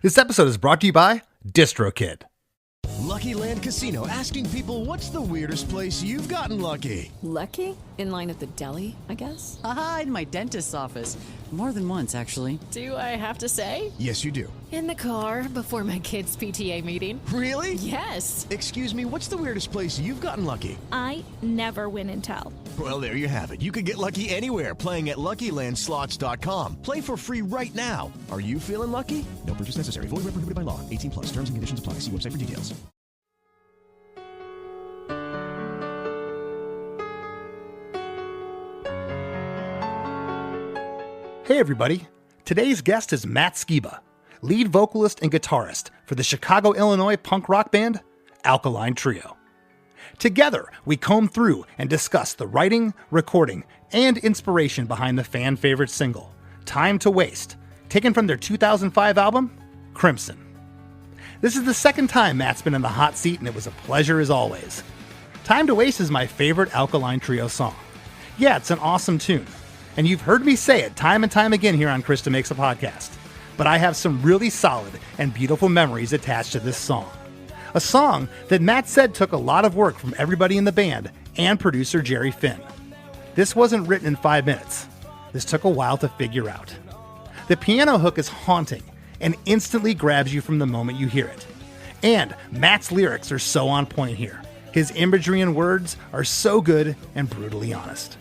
This episode is brought to you by DistroKid. Lucky Land Casino, asking people, what's the weirdest place you've gotten lucky? Lucky? In line at the deli, I guess? Aha, in my dentist's office. More than once, actually. Do I have to say? Yes, you do. In the car before my kids' PTA meeting. Really? Yes. Excuse me, what's the weirdest place you've gotten lucky? I never win and tell. Well, there you have it. You can get lucky anywhere, playing at LuckyLandSlots.com. Play for free right now. Are you feeling lucky? No purchase necessary. Void where prohibited by law. 18 plus. Terms and conditions apply. See website for details. Hey everybody, today's guest is Matt Skiba, lead vocalist and guitarist for the Chicago, Illinois punk rock band Alkaline Trio. Together, we comb through and discuss the writing, recording, and inspiration behind the fan-favorite single, Time to Waste, taken from their 2005 album, Crimson. This is the second time Matt's been in the hot seat, and it was a pleasure as always. Time to Waste is my favorite Alkaline Trio song. Yeah, it's an awesome tune. And you've heard me say it time and time again here on Krista Makes a Podcast. But I have some really solid and beautiful memories attached to this song. A song that Matt said took a lot of work from everybody in the band and producer Jerry Finn. This wasn't written in 5 minutes. This took a while to figure out. The piano hook is haunting and instantly grabs you from the moment you hear it. And Matt's lyrics are so on point here. His imagery and words are so good and brutally honest.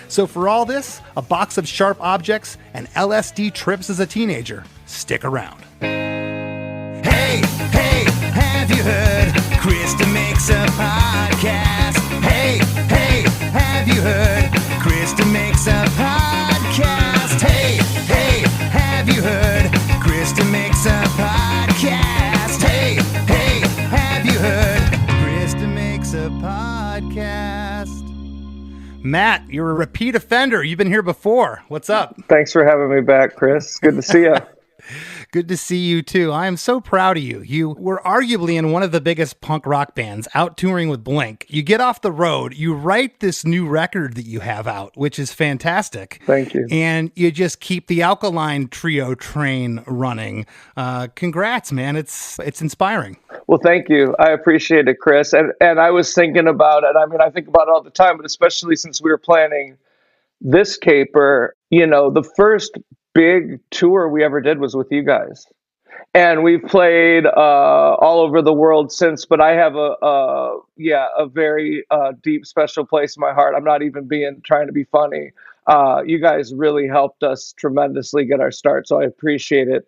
So for all this, a box of sharp objects, and LSD trips as a teenager, stick around. Hey, have you heard? Krista makes a podcast. Hey, have you heard? Krista makes a podcast. Hey, have you heard? Krista makes a podcast. Hey, have you heard? Krista makes a podcast. Matt, you're a repeat offender. You've been here before. What's up? Thanks for having me back, Chris. Good to see you. Good to see you too. I am so proud of you. You were arguably in one of the biggest punk rock bands, out touring with Blink. You get off the road, you write this new record that you have out, which is fantastic. Thank you. And you just keep the Alkaline Trio train running. Congrats, man. It's inspiring. Well, thank you. I appreciate it, Chris. And I was thinking about it. I mean, I think about it all the time, but especially since we were planning this caper, the first big tour we ever did was with you guys, and we've played all over the world since. But I have a very deep, special place in my heart. I'm not even trying to be funny. You guys really helped us tremendously get our start, so I appreciate it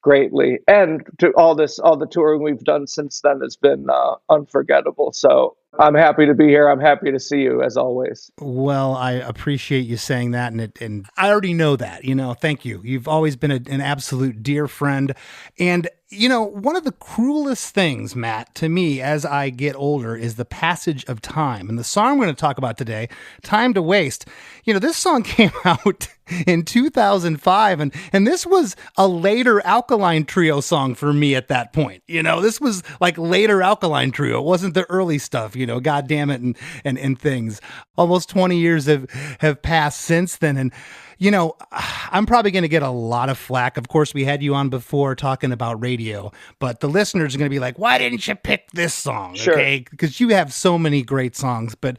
greatly. And to all the touring we've done since then has been unforgettable. So I'm happy to be here. I'm happy to see you as always. Well, I appreciate you saying that, and I already know that. Thank you. You've always been an absolute dear friend, and one of the cruelest things, Matt, to me as I get older is the passage of time. And the song we're going to talk about today, Time to Waste, this song came out in 2005, and this was a later Alkaline Trio song for me at that point. This was like later Alkaline Trio. It wasn't the early stuff, God damn it, and things. Almost 20 years have passed since then, and I'm probably going to get a lot of flack. Of course, we had you on before talking about radio, but the listeners are going to be like, why didn't you pick this song? Sure. Okay, because you have so many great songs. But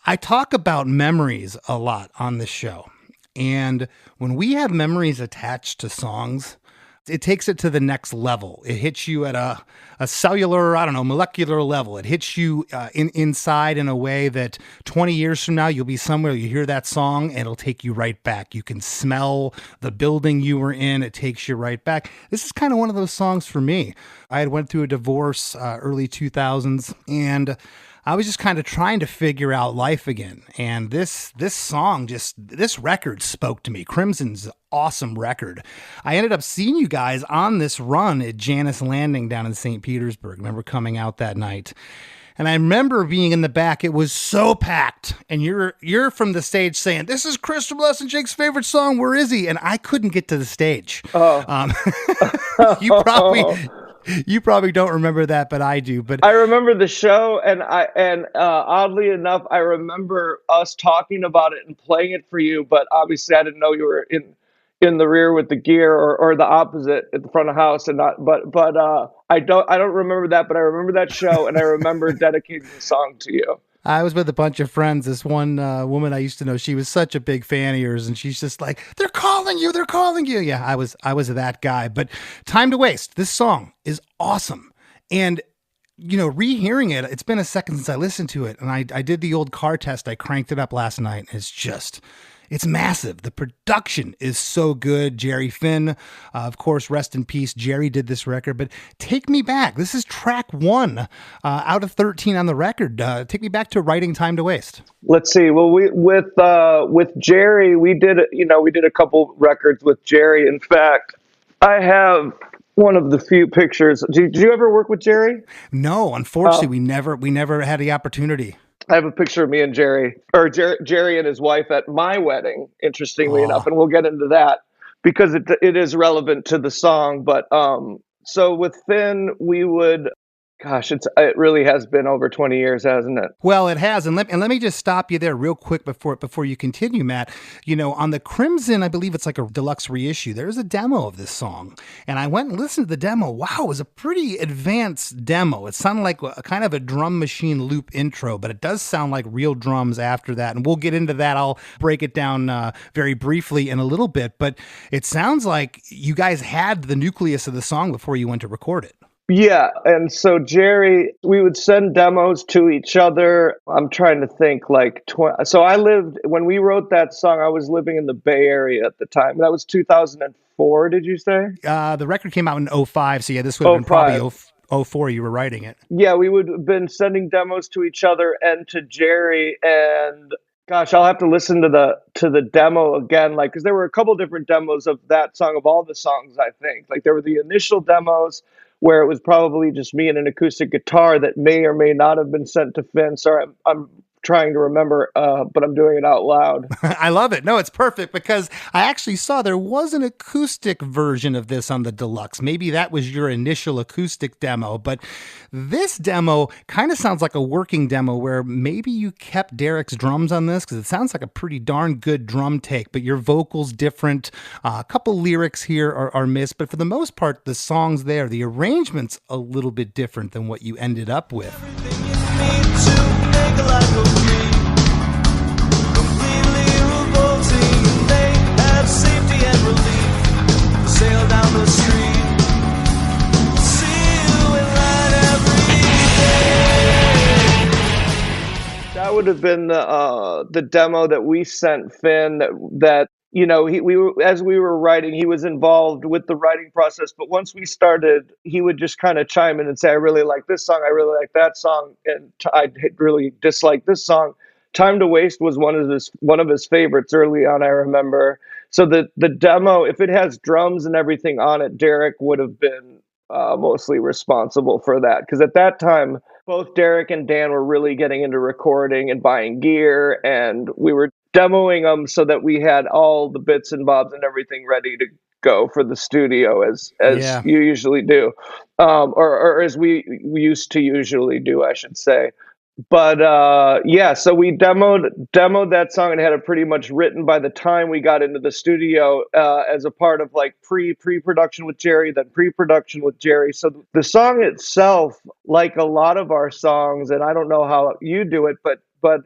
I talk about memories a lot on this show. And when we have memories attached to songs, it takes it to the next level. It hits you at a cellular, molecular level. It hits you inside in a way that 20 years from now, you'll be somewhere, you hear that song, and it'll take you right back. You can smell the building you were in. It takes you right back. This is kind of one of those songs for me. I had went through a divorce early 2000s, and I was just kind of trying to figure out life again. And this song, this record spoke to me. Crimson's awesome record. I ended up seeing you guys on this run at Janus Landing down in St. Petersburg. I remember coming out that night. And I remember being in the back. It was so packed. And you're from the stage saying, "This is Krista Bless and Jake's favorite song. Where is he?" And I couldn't get to the stage. Oh. You probably don't remember that, but I do. But I remember the show, and oddly enough, I remember us talking about it and playing it for you. But obviously, I didn't know you were in the rear with the gear, or the opposite at the front of the house, and not. But I don't remember that, but I remember that show, and I remember dedicating the song to you. I was with a bunch of friends. This one woman I used to know, she was such a big fan of yours, and she's just like, they're calling you, they're calling you. Yeah, I was that guy. But Time to Waste, this song is awesome. And, you know, rehearing it, it's been a second since I listened to it. And I did the old car test. I cranked it up last night. It's massive. The production is so good. Jerry Finn, of course, rest in peace. Jerry did this record, but take me back. This is track 1 out of 13 on the record. Take me back to writing Time to Waste. Let's see. Well, with Jerry, we did a couple records with Jerry. In fact, I have one of the few pictures. Did you ever work with Jerry? No, unfortunately, we never had the opportunity. I have a picture of me and Jerry, or Jerry and his wife at my wedding, interestingly enough, and we'll get into that because it is relevant to the song. But so with Finn, we would, gosh, it really has been over 20 years, hasn't it? Well, it has. And let me just stop you there real quick before you continue, Matt. You know, on the Crimson, I believe it's like a deluxe reissue, there's a demo of this song. And I went and listened to the demo. Wow, it was a pretty advanced demo. It sounded like a kind of a drum machine loop intro, but it does sound like real drums after that. And we'll get into that. I'll break it down very briefly in a little bit. But it sounds like you guys had the nucleus of the song before you went to record it. Yeah, and so Jerry, we would send demos to each other. I'm trying to think, so when we wrote that song, I was living in the Bay Area at the time. That was 2004, did you say? The record came out in 2005, so yeah, this would have been probably 2004 you were writing it. Yeah, we would have been sending demos to each other and to Jerry, and gosh, I'll have to listen to the demo again, because there were a couple different demos of that song, of all the songs, I think. Like, there were the initial demos where it was probably just me and an acoustic guitar that may or may not have been sent to Finn. Sorry, I'm trying to remember, but I'm doing it out loud. I love it. No, it's perfect because I actually saw there was an acoustic version of this on the deluxe. Maybe that was your initial acoustic demo, but this demo kind of sounds like a working demo where maybe you kept Derek's drums on this because it sounds like a pretty darn good drum take, but your vocals different. A couple lyrics here are missed, but for the most part, the song's there. The arrangement's a little bit different than what you ended up with. That would have been the demo that we sent Finn. That you know, as we were writing, he was involved with the writing process. But once we started, he would just kind of chime in and say, "I really like this song. I really like that song, and I really dislike this song." Time to Waste was one of his favorites early on, I remember. So the demo, if it has drums and everything on it, Derek would have been mostly responsible for that, because at that time, both Derek and Dan were really getting into recording and buying gear, and we were demoing them so that we had all the bits and bobs and everything ready to go for the studio, as you usually do, or as we used to usually do, I should say. But so we demoed that song and had it pretty much written by the time we got into the studio, as a part of like pre-production with Jerry, then pre-production with Jerry. So the song itself, like a lot of our songs, and I don't know how you do it, but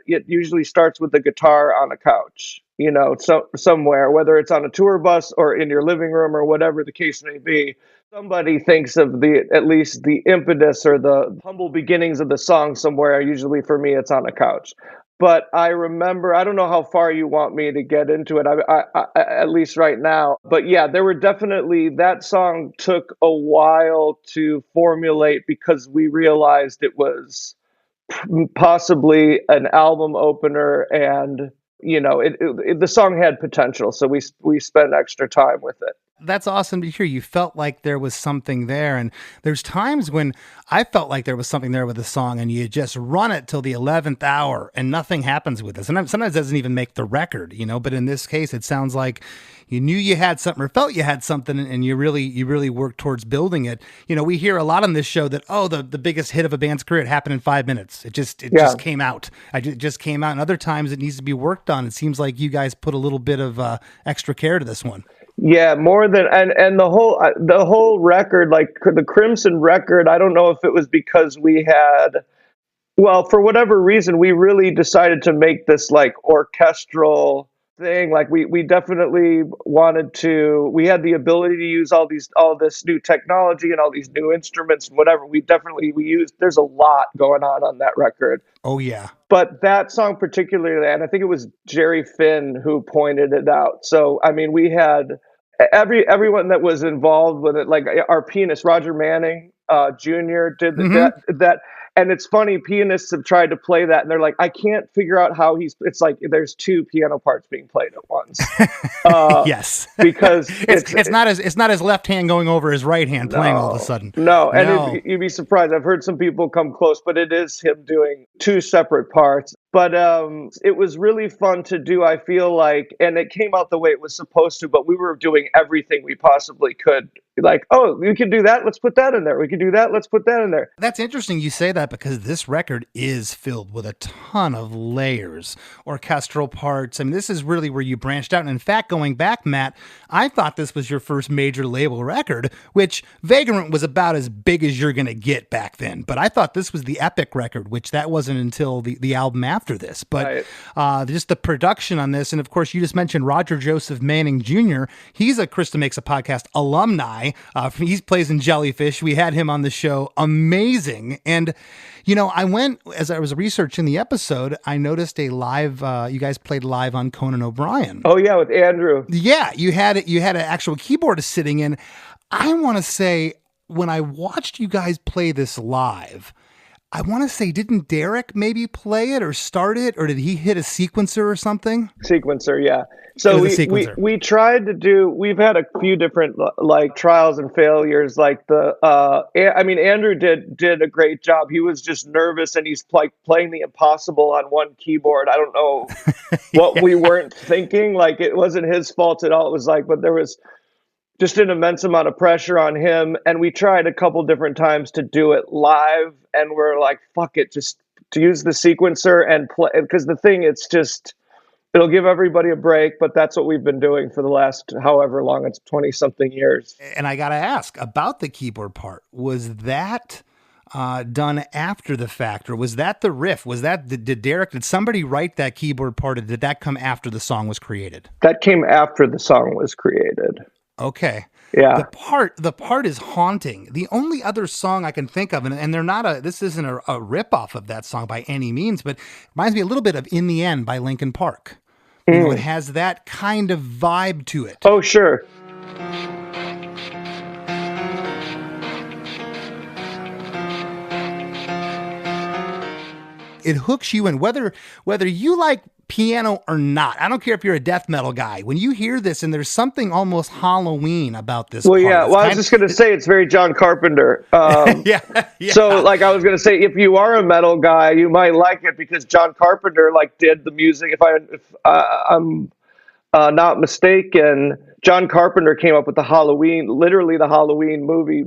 it usually starts with the guitar on a couch, you know, somewhere, whether it's on a tour bus or in your living room or whatever the case may be. Somebody thinks of at least the impetus or the humble beginnings of the song somewhere. Usually for me, it's on a couch. But I remember, I don't know how far you want me to get into it, I at least right now. But yeah, there were definitely, that song took a while to formulate because we realized it was possibly an album opener, and you know, the song had potential, so we spent extra time with it. That's awesome to hear. You felt like there was something there, and there's times when I felt like there was something there with the song, and you just run it till the 11th hour, and nothing happens with it. Sometimes it doesn't even make the record, you know. But in this case, it sounds like you knew you had something, or felt you had something, and you really worked towards building it. You know, we hear a lot on this show that the biggest hit of a band's career, it happened in 5 minutes. It just came out. It just came out, and other times it needs to be worked on. It seems like you guys put a little bit of extra care to this one. Yeah, more than and the whole record, like the Crimson record, I don't know if it was because we had, well, for whatever reason, we really decided to make this like orchestral thing. Like we definitely wanted to, we had the ability to use all this new technology and all these new instruments and whatever. We used, there's a lot going on that record. Oh yeah. But that song particularly, and I think it was Jerry Finn who pointed it out. So I mean, we had everyone that was involved with it, like our pianist Roger Manning Jr. did that. And it's funny, pianists have tried to play that, and they're like, I can't figure out how it's like there's two piano parts being played at once. Yes, because it's not his left hand going over his right hand playing all of a sudden. No, and you'd be surprised. I've heard some people come close, but it is him doing two separate parts. But it was really fun to do, I feel like, and it came out the way it was supposed to, but we were doing everything we possibly could. Like, oh, we can do that, let's put that in there. We can do that, let's put that in there. That's interesting you say that, because this record is filled with a ton of layers, orchestral parts. I mean, this is really where you branched out. And in fact, going back, Matt, I thought this was your first major label record, which Vagrant was about as big as you're going to get back then. But I thought this was the Epic record, which that wasn't until the album after this. But just the production on this, and of course, you just mentioned Roger Joseph Manning Jr. He's a Krista Makes a Podcast alumni. He plays in Jellyfish. We had him on the show. Amazing. And, you know, as I was researching the episode, I noticed a live, you guys played live on Conan O'Brien. Oh yeah, with Andrew. Yeah, you had an actual keyboardist sitting in. I want to say, when I watched you guys play this live, I want to say, didn't Derek maybe play it or start it, or did he hit a sequencer or something? Sequencer, yeah. So we tried to do, we've had a few different like trials and failures. Like Andrew did a great job. He was just nervous, and he's like playing the impossible on one keyboard. I don't know what we weren't thinking. Like, it wasn't his fault at all. It was like, but there was just an immense amount of pressure on him. And we tried a couple different times to do it live, and we're like, fuck it, just to use the sequencer and play. Because the thing, it'll give everybody a break, but that's what we've been doing for the last however long, it's 20 something years. And I got to ask about the keyboard part. Was that done after the fact, or was that the riff? Did somebody write that keyboard part, or did that come after the song was created? That came after the song was created. Okay. Yeah. The part is haunting. The only other song I can think of, and they're not this isn't a rip-off of that song by any means, but it reminds me a little bit of In the End by Linkin Park. You know, it has that kind of vibe to it. Oh, sure. It hooks you in, whether you like piano or not. I don't care if you're a death metal guy. When you hear this, and there's something almost Halloween about this. Well, yeah. Well, I was just going to say it's very John Carpenter. Yeah. So, like, I was going to say, if you are a metal guy, you might like it because John Carpenter did the music. If I'm not mistaken, John Carpenter came up with the Halloween movie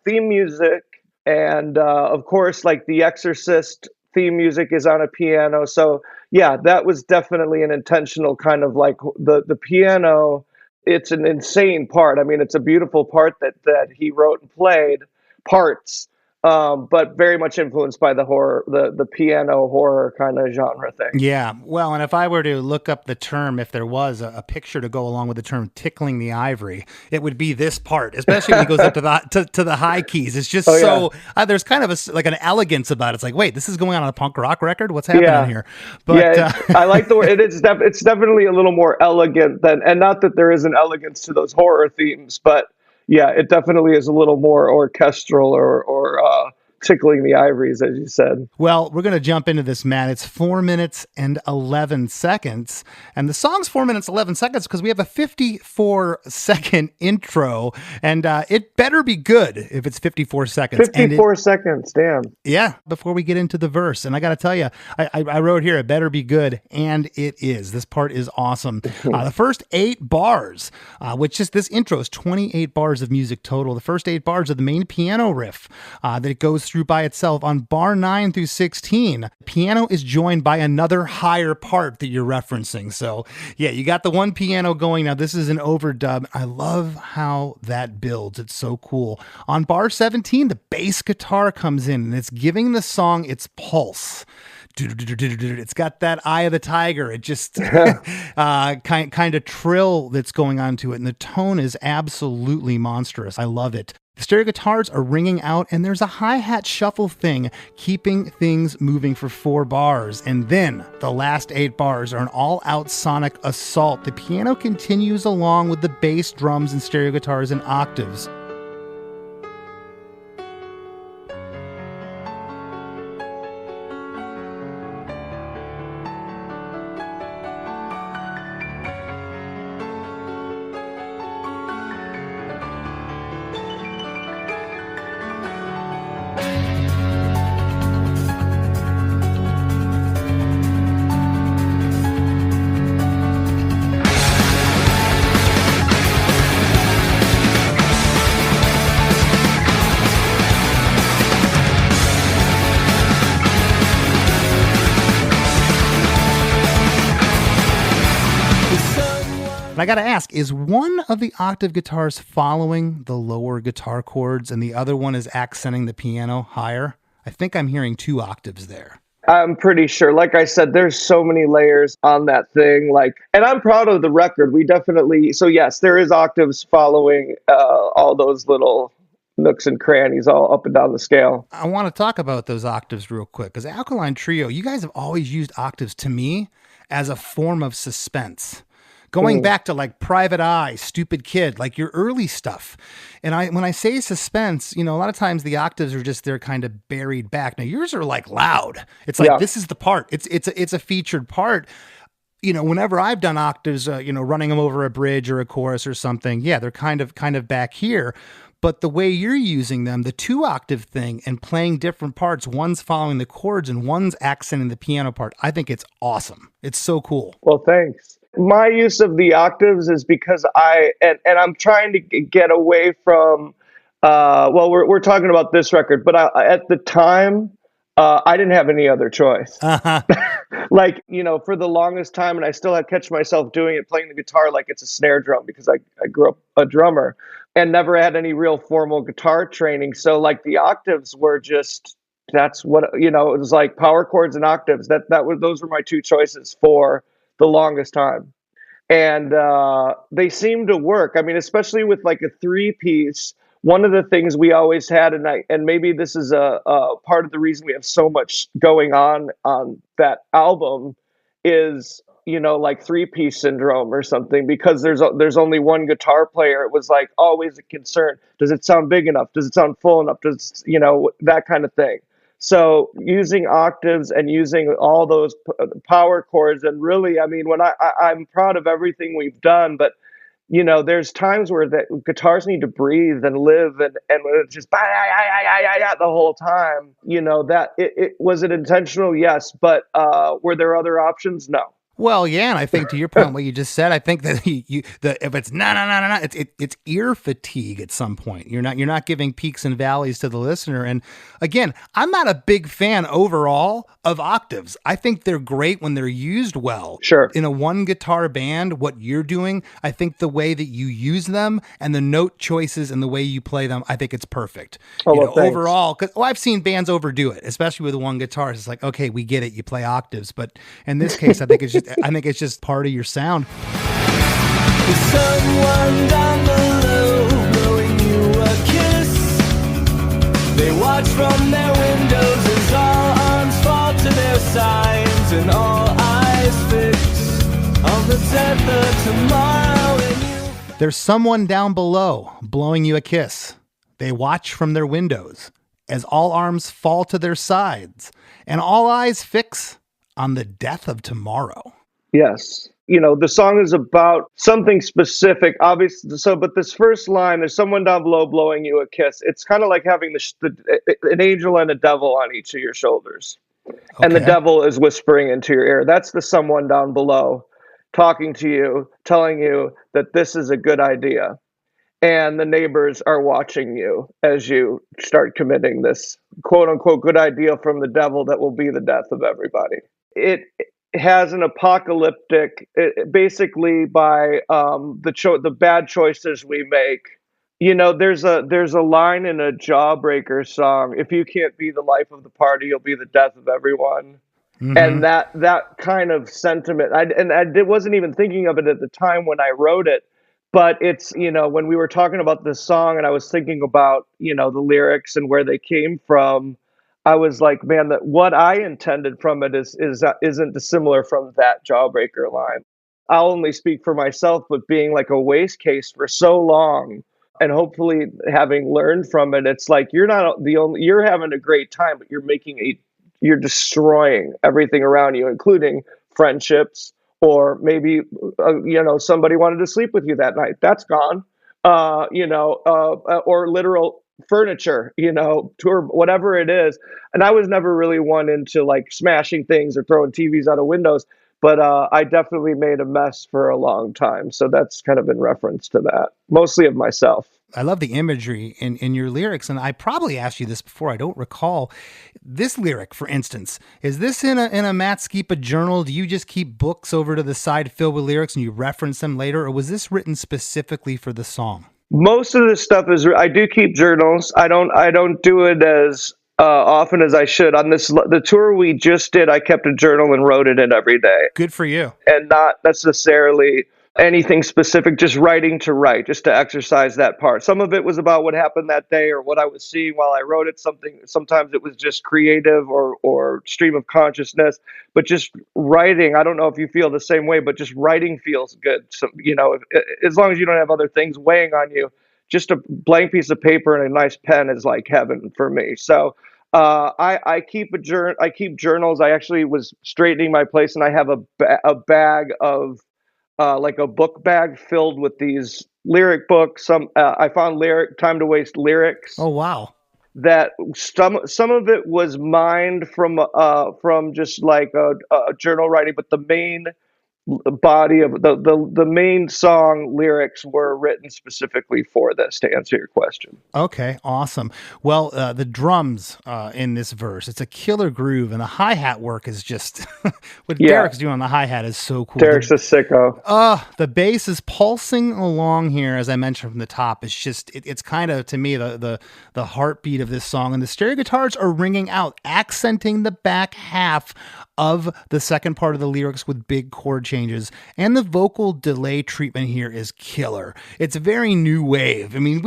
theme music, and of course, like The Exorcist theme music is on a piano. So yeah, that was definitely an intentional kind of like the piano. It's an insane part. I mean, it's a beautiful part that he wrote and played parts, but very much influenced by the horror, the piano horror kind of genre thing. Yeah. Well, and if I were to look up the term, if there was a picture to go along with the term tickling the ivory, it would be this part, especially when he goes up to the high keys. It's just there's kind of an elegance about it. It's like, wait, this is going on a punk rock record? What's happening here? But I like the word. It's definitely a little more elegant and not that there isn't elegance to those horror themes, but yeah, it definitely is a little more orchestral or tickling the ivories, as you said. Well, we're going to jump into this, Matt. It's 4 minutes and 11 seconds. And the song's 4 minutes, 11 seconds because we have a 54-second intro. And it better be good if it's 54 seconds. 54 seconds, damn. Yeah, before we get into the verse. And I got to tell you, I wrote here, it better be good. And it is. This part is awesome. The first 8 bars, which is this intro is 28 bars of music total. The first 8 bars of the main piano riff that it goes goes through by itself. On bar 9 through 16, piano is joined by another higher part that you're referencing. So yeah, you got the one piano going. Now this is an overdub. I love how that builds. It's so cool. On bar 17, the bass guitar comes in and it's giving the song its pulse. It's got that eye of the tiger. It just kind of trill that's going on to it. And the tone is absolutely monstrous. I love it. The stereo guitars are ringing out and there's a hi-hat shuffle thing, keeping things moving for 4 bars. And then the last 8 bars are an all-out sonic assault. The piano continues along with the bass, drums, and stereo guitars in octaves. And I got to ask, is one of the octave guitars following the lower guitar chords and the other one is accenting the piano higher? I think I'm hearing 2 octaves there. I'm pretty sure. Like I said, there's so many layers on that thing. And I'm proud of the record. We definitely, so yes, there is octaves following all those little nooks and crannies all up and down the scale. I want to talk about those octaves real quick because Alkaline Trio, you guys have always used octaves to me as a form of suspense. Going back to like Private Eye, Stupid Kid, like your early stuff. And when I say suspense, a lot of times the octaves are just, they're kind of buried back. Now yours are like loud. It's like, This is the part. It's a featured part. Whenever I've done octaves, running them over a bridge or a chorus or something, yeah, they're kind of back here. But the way you're using them, the 2 octave thing and playing different parts, one's following the chords and one's accenting the piano part, I think it's awesome. It's so cool. Well, thanks. My use of the octaves is because I'm trying to get away from, we're talking about this record, but at the time, I didn't have any other choice. Uh-huh. For the longest time, and I still catch myself doing it, playing the guitar like it's a snare drum because I grew up a drummer and never had any real formal guitar training. So the octaves were just, that's what, it was like power chords and octaves. Those were my 2 choices for the longest time. And they seem to work. I mean, especially with a 3-piece, one of the things we always had, and maybe this is a part of the reason we have so much going on that album is, 3-piece syndrome or something, because there's only one guitar player. It was always a concern. Does it sound big enough? Does it sound full enough? Does that kind of thing. So using octaves and using all those power chords, and really, I mean, when I'm proud of everything we've done, but there's times where the guitars need to breathe and live, and when it's just the whole time, that it was it intentional? Yes, but were there other options? No. Well, yeah, and I think to your point, what you just said, I think that if it's no, it's ear fatigue at some point. You're not giving peaks and valleys to the listener. And again, I'm not a big fan overall of octaves. I think they're great when they're used well. Sure. In a one guitar band, what you're doing, I think the way that you use them and the note choices and the way you play them, I think it's perfect. Overall, because I've seen bands overdo it, especially with one guitar. It's like, okay, we get it, you play octaves, but in this case, I think it's just part of your sound. There's someone down below blowing you a kiss. They watch from their windows as all arms fall to their sides and all eyes fix on the death of tomorrow. There's someone down below blowing you a kiss. They watch from their windows as all arms fall to their sides and all eyes fix on the death of tomorrow. Yes. The song is about something specific, obviously. So, but this first line, there's someone down below blowing you a kiss. It's kind of like having an angel and a devil on each of your shoulders. Okay. And the devil is whispering into your ear. That's the someone down below talking to you, telling you that this is a good idea. and the neighbors are watching you as you start committing this quote unquote good idea from the devil that will be the death of everybody. It has an apocalyptic, basically by the bad choices we make. You know, there's a line in a Jawbreaker song: "If you can't be the life of the party, you'll be the death of everyone." And that kind of sentiment, I wasn't even thinking of it at the time when I wrote it, but it's, you know, when we were talking about this song and I was thinking about, you know, the lyrics and where they came from, I was like, man, that what I intended from it isn't dissimilar from that Jawbreaker line. I'll only speak for myself, but being like a waste case for so long, and hopefully having learned from it, it's like you're having a great time, but you're destroying everything around you, including friendships, or maybe you know, somebody wanted to sleep with you that night. That's gone. Or literal furniture, you know, or whatever it is. And I was never really one into like smashing things or throwing TVs out of windows, but I definitely made a mess for a long time. So that's kind of in reference to that, mostly of myself. I love the imagery in your lyrics, and I probably asked you this before. I don't recall this lyric, for instance. Is this in a Matt Skiba journal? Do you just keep books over to the side filled with lyrics and you reference them later, or was this written specifically for the song? Most of this stuff I do keep journals. I don't do it as often as I should. On the tour we just did, I kept a journal and wrote it in every day. Good for you. And not necessarily anything specific, just writing to write, just to exercise that part. Some of it was about what happened that day or what I was seeing while I wrote it. Sometimes it was just creative or stream of consciousness, but just writing. I don't know if you feel the same way, but just writing feels good. So, you know, as long as you don't have other things weighing on you, just a blank piece of paper and a nice pen is like heaven for me. So I keep I keep journals. I actually was straightening my place, and I have a bag of like a book bag filled with these lyric books. I found Time to Waste lyrics. Oh, wow. That some of it was mined from just like a journal writing, but the main body of the main song lyrics were written specifically for this, to answer your question. Okay, awesome. Well, the drums in this verse, it's a killer groove, and the hi-hat work is just what Derek's doing on the hi-hat is so cool. Derek's a sicko. The bass is pulsing along here, as I mentioned from the top. It's just it's kind of, to me, the heartbeat of this song, and the stereo guitars are ringing out, accenting the back half of the second part of the lyrics with big chord changes, and the vocal delay treatment here is killer. It's very new wave. I mean,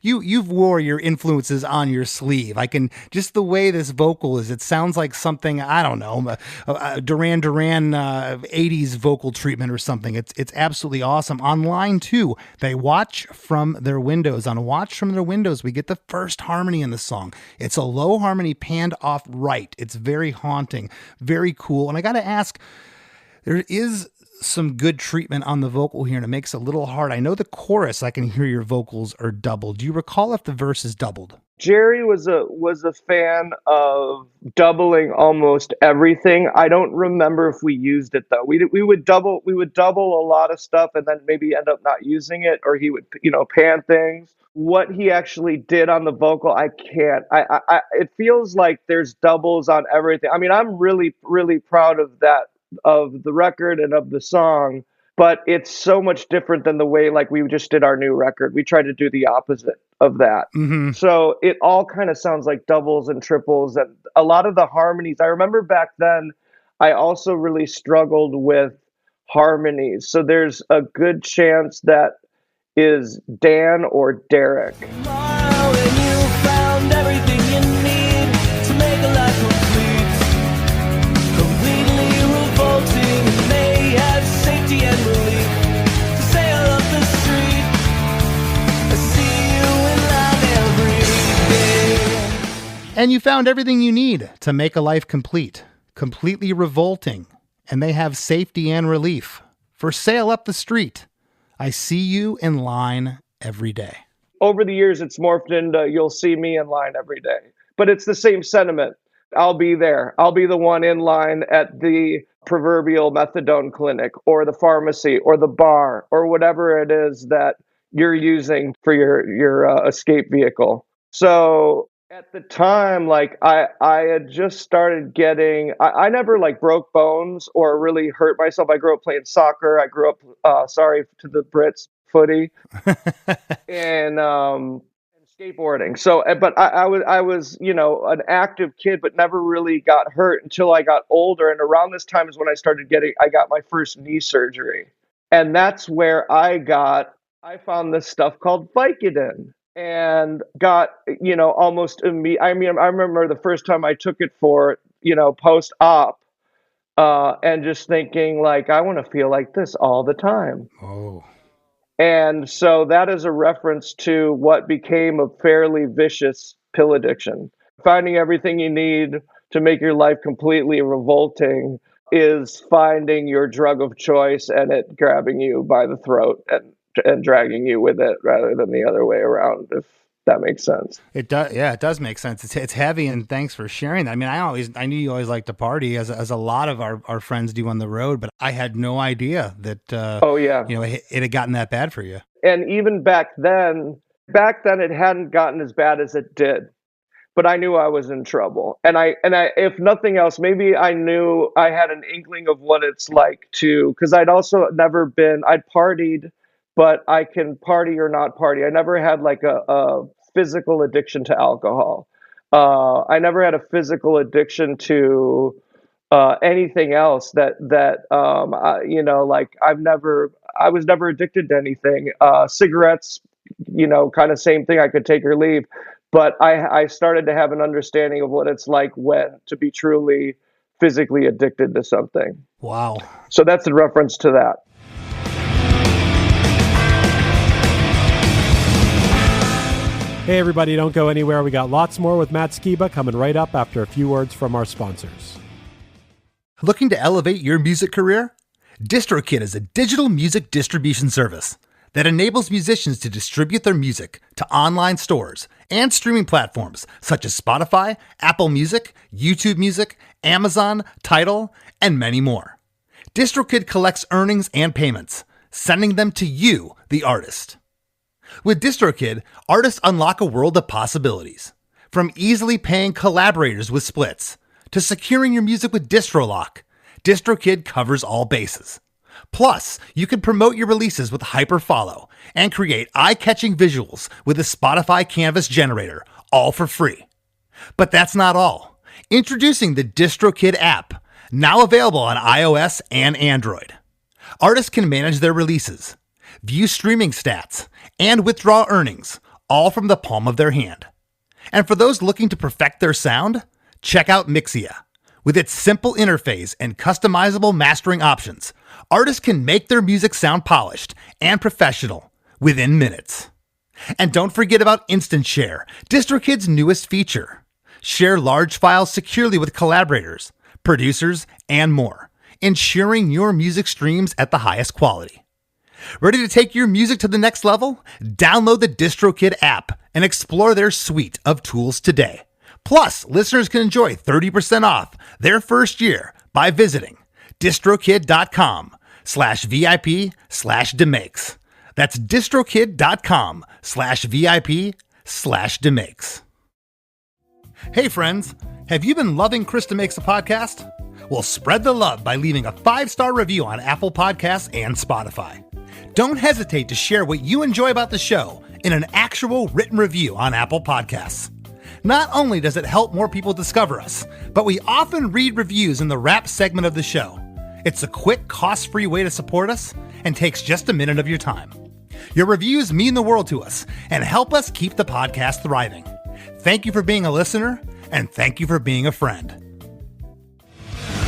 you've wore your influences on your sleeve. I can, just the way this vocal is, it sounds like something, I don't know, Duran Duran 80s vocal treatment or something. It's absolutely awesome. On line 2, they watch from their windows. On Watch from Their Windows, we get the first harmony in the song. It's a low harmony panned off right. It's very haunting, very cool. And I got to ask, there is some good treatment on the vocal here, and it makes it a little hard. I know the chorus, I can hear your vocals are doubled. Do you recall if the verse is doubled? Jerry was a fan of doubling almost everything. I don't remember if we used it though. We would double a lot of stuff and then maybe end up not using it, or he would, you know, pan things. What he actually did on the vocal, I can't. It feels like there's doubles on everything. I mean, I'm really, really proud of that, of the record and of the song, but it's so much different than the way like we just did our new record. We tried to do the opposite of that. Mm-hmm. So it all kind of sounds like doubles and triples, and a lot of the harmonies. I remember back then, I also really struggled with harmonies. So there's a good chance that is Dan or Derek. Tomorrow when you found everything you need to make a life complete, completely revolting, and may have safety and relief to sail up the street. I see you in line every day. And you found everything you need to make a life complete, completely revolting, and they have safety and relief for sail up the street. I see you in line every day. Over the years, it's morphed into you'll see me in line every day. But it's the same sentiment. I'll be there. I'll be the one in line at the proverbial methadone clinic or the pharmacy or the bar or whatever it is that you're using for your escape vehicle. So at the time, like I had just started getting, I never like broke bones or really hurt myself. I grew up playing soccer. I grew up, sorry to the Brits, footy and skateboarding. So, but I was, you know, an active kid, but never really got hurt until I got older. And around this time is when I got my first knee surgery. And that's where I found this stuff called Vicodin and got, you know, almost immediate. I mean, I remember the first time I took it for, you know, post-op, and just thinking like, I want to feel like this all the time. Oh. And so that is a reference to what became a fairly vicious pill addiction. Finding everything you need to make your life completely revolting is finding your drug of choice and it grabbing you by the throat and dragging you with it rather than the other way around, if that makes sense. It does. Yeah, it does make sense. It's heavy, and thanks for sharing that. I mean, I knew you always liked to party, as a lot of our friends do on the road, but I had no idea that, you know, it had gotten that bad for you. And even back then it hadn't gotten as bad as it did. But I knew I was in trouble. And I, if nothing else, maybe I knew I had an inkling of what it's like to, because I'd also I'd partied, but I can party or not party. I never had like a physical addiction to alcohol. I never had a physical addiction to anything else that you know, like I was never addicted to anything. Cigarettes, you know, kind of same thing. I could take or leave. But I started to have an understanding of what it's like to be truly physically addicted to something. Wow. So that's a reference to that. Hey everybody, don't go anywhere. We got lots more with Matt Skiba coming right up after a few words from our sponsors. Looking to elevate your music career? DistroKid is a digital music distribution service that enables musicians to distribute their music to online stores and streaming platforms such as Spotify, Apple Music, YouTube Music, Amazon, Tidal, and many more. DistroKid collects earnings and payments, sending them to you, the artist. With DistroKid, artists unlock a world of possibilities. From easily paying collaborators with splits to securing your music with DistroLock, DistroKid covers all bases. Plus, you can promote your releases with Hyperfollow and create eye-catching visuals with a Spotify Canvas generator, all for free. But that's not all. Introducing the DistroKid app, now available on iOS and Android. Artists can manage their releases, view streaming stats, and withdraw earnings, all from the palm of their hand. And for those looking to perfect their sound, check out Mixia. With its simple interface and customizable mastering options, artists can make their music sound polished and professional within minutes. And don't forget about Instant Share, DistroKid's newest feature. Share large files securely with collaborators, producers, and more, ensuring your music streams at the highest quality. Ready to take your music to the next level? Download the DistroKid app and explore their suite of tools today. Plus, listeners can enjoy 30% off their first year by visiting distrokid.com/VIP/demakes. That's distrokid.com/VIP/demakes. Hey friends, have you been loving Chris DeMakes a Podcast? Well, spread the love by leaving a 5-star review on Apple Podcasts and Spotify. Don't hesitate to share what you enjoy about the show in an actual written review on Apple Podcasts. Not only does it help more people discover us, but we often read reviews in the wrap segment of the show. It's a quick, cost-free way to support us and takes just a minute of your time. Your reviews mean the world to us and help us keep the podcast thriving. Thank you for being a listener, and thank you for being a friend.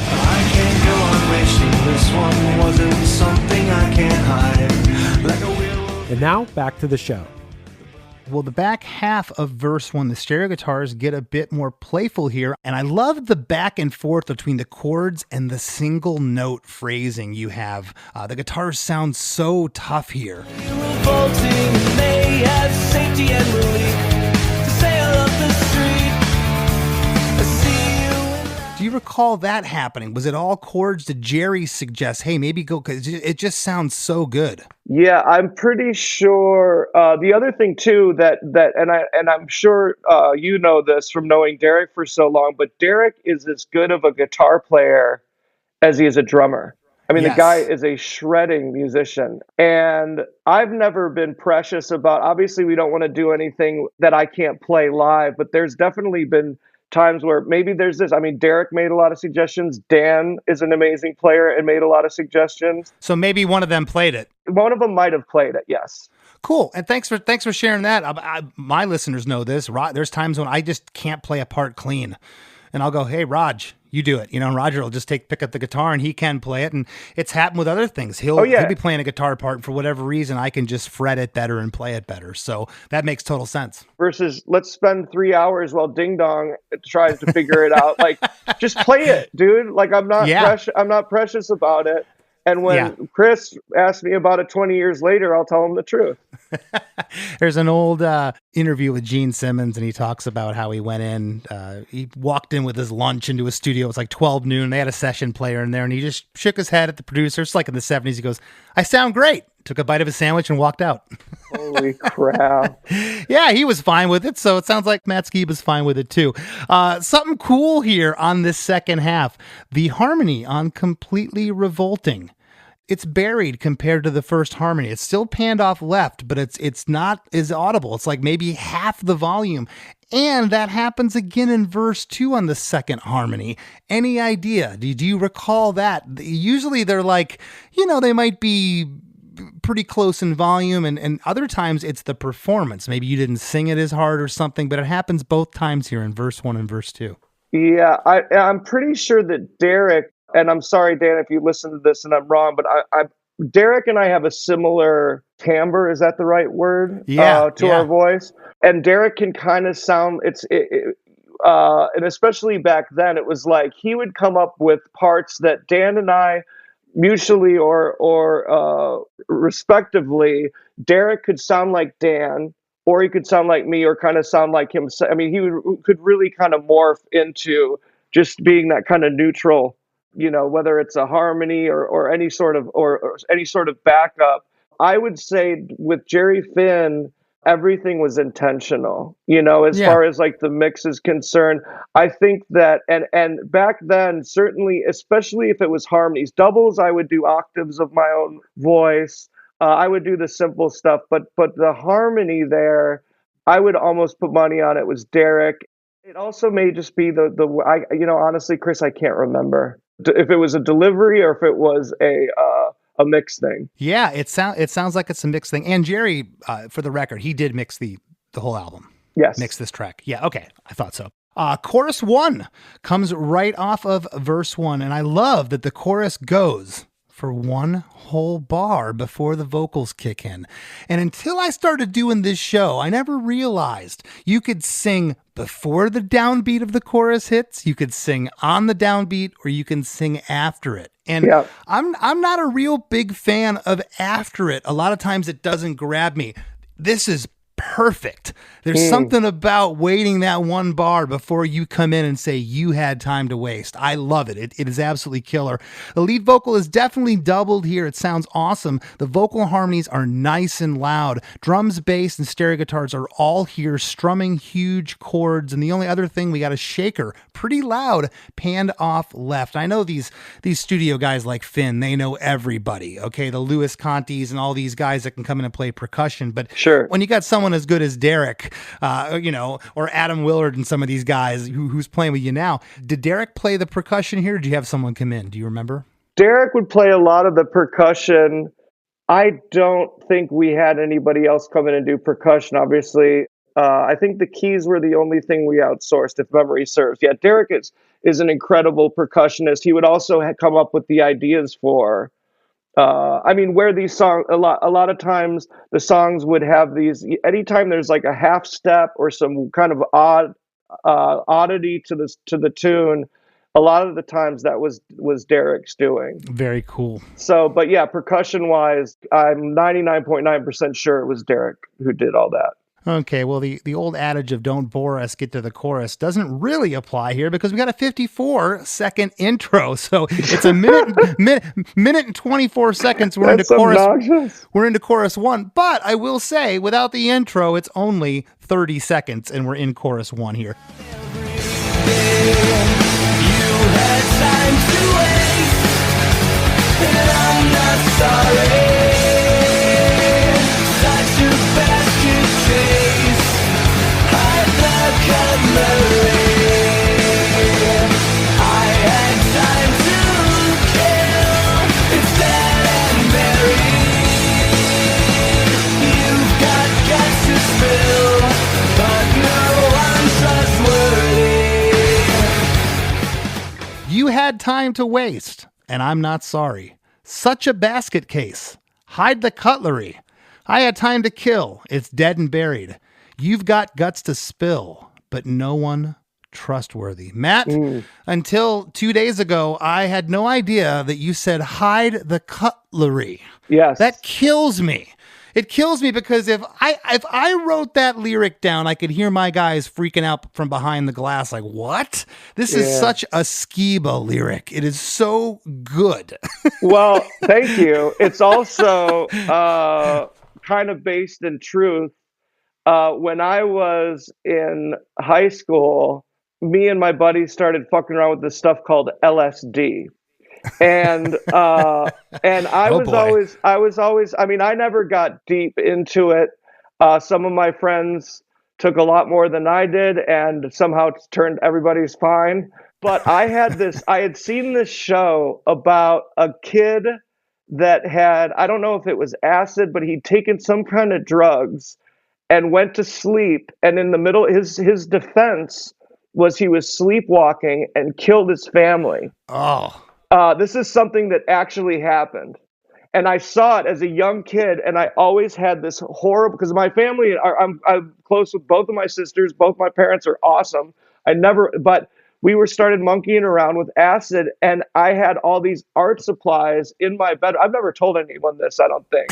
I can't go on wishing this one wasn't something I can't hide. Like a werewolf. And now, back to the show. Well, the back half of verse 1, the stereo guitars get a bit more playful here, and I love the back and forth between the chords and the single note phrasing you have. The guitars sound so tough here. Revolting, they have safety and relief to sail up the street. I see you in Do you recall that happening? Was it all chords? Did Jerry suggest, hey, maybe go, because it just sounds so good? Yeah, I'm pretty sure. The other thing too and I'm sure you know this from knowing Derek for so long, but Derek is as good of a guitar player as he is a drummer. I mean, Yes. The guy is a shredding musician, and I've never been precious about. Obviously, we don't want to do anything that I can't play live, but there's definitely been times where maybe there's this. I mean, Derek made a lot of suggestions. Dan is an amazing player and made a lot of suggestions. So maybe one of them played it. One of them might have played it, yes. Cool. And thanks for sharing that. My listeners know this. There's times when I just can't play a part clean. And I'll go, hey, Raj, you do it. And Roger will just pick up the guitar and he can play it. And it's happened with other things. He'll be playing a guitar part, and for whatever reason, I can just fret it better and play it better. So that makes total sense. Versus let's spend 3 hours while Ding Dong tries to figure it out. Just play it, dude. I'm not precious about it. And when Chris asks me about it 20 years later, I'll tell him the truth. There's an old interview with Gene Simmons, and he talks about how he went in. He walked in with his lunch into his studio. It was like 12 noon. They had a session player in there, and he just shook his head at the producer. It's like in the 70s. He goes, I sound great. Took a bite of his sandwich and walked out. Holy crap. Yeah, he was fine with it. So it sounds like Matt Skiba's fine with it too. Something cool here on this second half. The harmony on Completely Revolting. It's buried compared to the first harmony. It's still panned off left, but it's not as audible. It's like maybe half the volume. And that happens again in verse 2 on the second harmony. Any idea? Do you recall that? Usually they're they might be pretty close in volume, and other times it's the performance. Maybe you didn't sing it as hard or something, but it happens both times here in verse 1 and verse 2. Yeah, I'm pretty sure that Derek, and I'm sorry, Dan, if you listen to this and I'm wrong, but Derek and I have a similar timbre. Is that the right word? Our voice. And Derek can kind of sound, and especially back then, it was like he would come up with parts that Dan and I mutually or respectively, Derek could sound like Dan, or he could sound like me, or kind of sound like him. I mean, could really kind of morph into just being that kind of neutral, whether it's a harmony or any sort of or any sort of backup. I would say with Jerry Finn, everything was intentional, as far as the mix is concerned. I think that, and back then, certainly, especially if it was harmonies, doubles, I would do octaves of my own voice. I would do the simple stuff, but the harmony there, I would almost put money on it was Derek. It also may just be honestly, Chris, I can't remember if it was a delivery or if it was a mix thing. Yeah, it sounds like it's a mix thing. And Jerry, for the record, he did mix the whole album. Yes. Mix this track. Yeah, okay. I thought so. Chorus 1 comes right off of verse 1. And I love that the chorus goes for one whole bar before the vocals kick in. And until I started doing this show, I never realized you could sing before the downbeat of the chorus hits, you could sing on the downbeat, or you can sing after it. And I'm not a real big fan of after it. A lot of times it doesn't grab me. This is perfect. There's something about waiting that one bar before you come in and say you had time to waste. I love it. It is absolutely killer. The lead vocal is definitely doubled here. It sounds awesome. The vocal harmonies are nice and loud. Drums, bass, and stereo guitars are all here strumming huge chords. And the only other thing, we got a shaker, pretty loud, panned off left. I know these studio guys like Finn, they know everybody. Okay, the Louis Contis and all these guys that can come in and play percussion. But when you got someone as good as Derek, or Adam Willard and some of these guys who's playing with you now. Did Derek play the percussion here? Or did you have someone come in? Do you remember? Derek would play a lot of the percussion. I don't think we had anybody else come in and do percussion, obviously. I think the keys were the only thing we outsourced, if memory serves. Yeah, Derek is an incredible percussionist. He would also come up with the ideas for where these songs, a lot of times the songs would have these, anytime there's like a half step or some kind of oddity to the tune, a lot of the times that was Derek's doing. Very cool. So, but yeah, percussion wise, I'm 99.9% sure it was Derek who did all that. Okay, well, the old adage of don't bore us, get to the chorus doesn't really apply here because we got a 54-second intro. So it's a minute and 24 seconds. We're into chorus. Obnoxious. We're into chorus 1. But I will say, without the intro, it's only 30 seconds, and we're in chorus 1 here. You had time to waste, and I'm not sorry. Such a basket case. Hide the cutlery. I had time to kill. It's dead and buried. You've got guts to spill, but no one trustworthy. Matt, until 2 days ago, I had no idea that you said hide the cutlery. Yes. That kills me. It kills me because if I wrote that lyric down, I could hear my guys freaking out from behind the glass like, what? This is such a Skiba lyric. It is so good. Well, thank you. It's also kind of based in truth. When I was in high school, me and my buddies started fucking around with this stuff called LSD. And I was always, I mean, I never got deep into it. Some of my friends took a lot more than I did and somehow turned everybody's fine. But I had seen this show about a kid that had, I don't know if it was acid, but he'd taken some kind of drugs and went to sleep. And in the middle, his defense was he was sleepwalking and killed his family. Oh. This is something that actually happened. And I saw it as a young kid, and I always had this horrible, because my family, I'm close with both of my sisters, both my parents are awesome. But we started monkeying around with acid, and I had all these art supplies in my bed. I've never told anyone this, I don't think.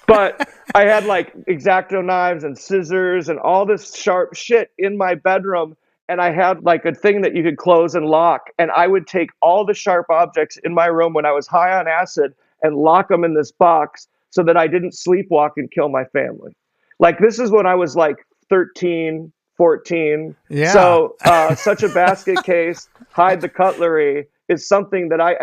But I had like X-Acto knives and scissors and all this sharp shit in my bedroom. And I had like a thing that you could close and lock. And I would take all the sharp objects in my room when I was high on acid and lock them in this box so that I didn't sleepwalk and kill my family. Like, this is when I was like 13, 14. Yeah. So such a basket case, hide the cutlery is something that I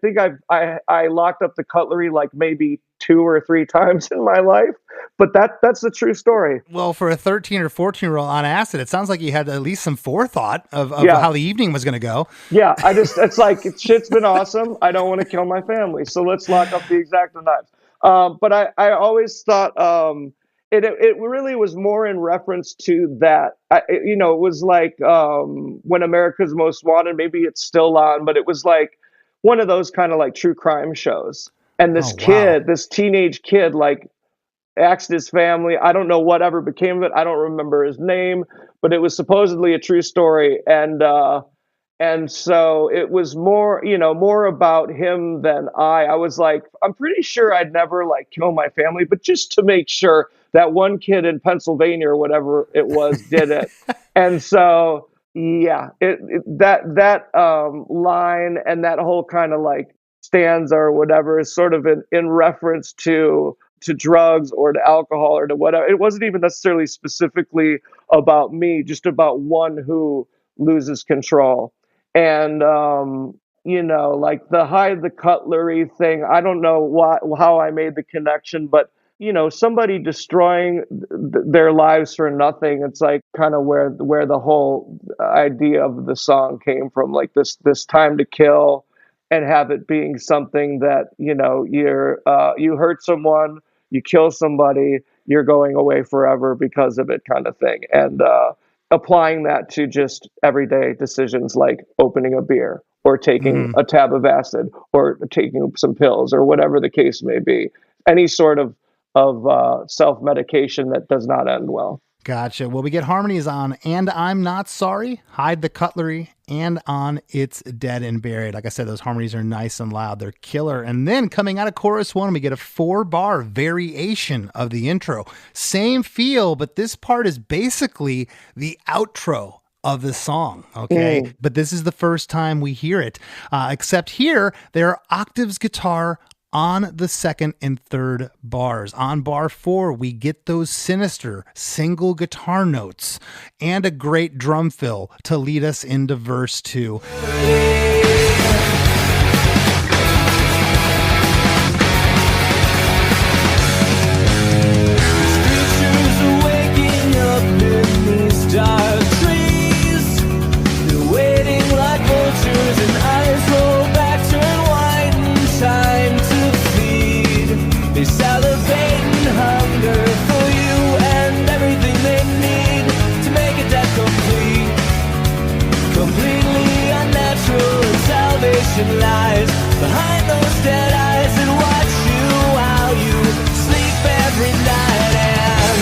think I locked up the cutlery like maybe 2 or 3 times in my life, but that's the true story. Well, for a 13 or 14-year-old on acid, it sounds like you had at least some forethought of how the evening was going to go. Yeah, it's like, shit's been awesome. I don't want to kill my family, so let's lock up the X-Acto knives. But I always thought it really was more in reference to that. It was like when America's Most Wanted, maybe it's still on, but it was like one of those kind of like true crime shows. And this this teenage kid, like, axed his family. I don't know whatever became of it. I don't remember his name, but it was supposedly a true story. And so it was more about him than I was like, I'm pretty sure I'd never like kill my family, but just to make sure that one kid in Pennsylvania or whatever it was did it. And so, yeah, that line and that whole kind of like stanza or whatever is sort of in reference to drugs or to alcohol or to whatever. It wasn't even necessarily specifically about me, just about one who loses control. And like the hide the cutlery thing, I don't know how I made the connection, but somebody destroying their lives for nothing, it's like kind of where the whole idea of the song came from, like this time to kill and have it being something that you hurt someone, you kill somebody, you're going away forever because of it, kind of thing. And applying that to just everyday decisions like opening a beer or taking a tab of acid or taking some pills or whatever the case may be. Any sort of self-medication that does not end well. Gotcha. Well, we get harmonies on And I'm Not Sorry, Hide the Cutlery, and on It's Dead and Buried. Like I said, those harmonies are nice and loud. They're killer. And then coming out of chorus 1, we get a 4-bar variation of the intro. Same feel, but this part is basically the outro of the song, okay? But this is the first time we hear it. Except here, there are octaves guitar on the second and third bars. On bar 4, we get those sinister single guitar notes and a great drum fill to lead us into verse 2. They salivate and hunger for you and everything they need to make it that complete. Completely unnatural, and salvation lies behind those dead eyes that watch you while you sleep every night.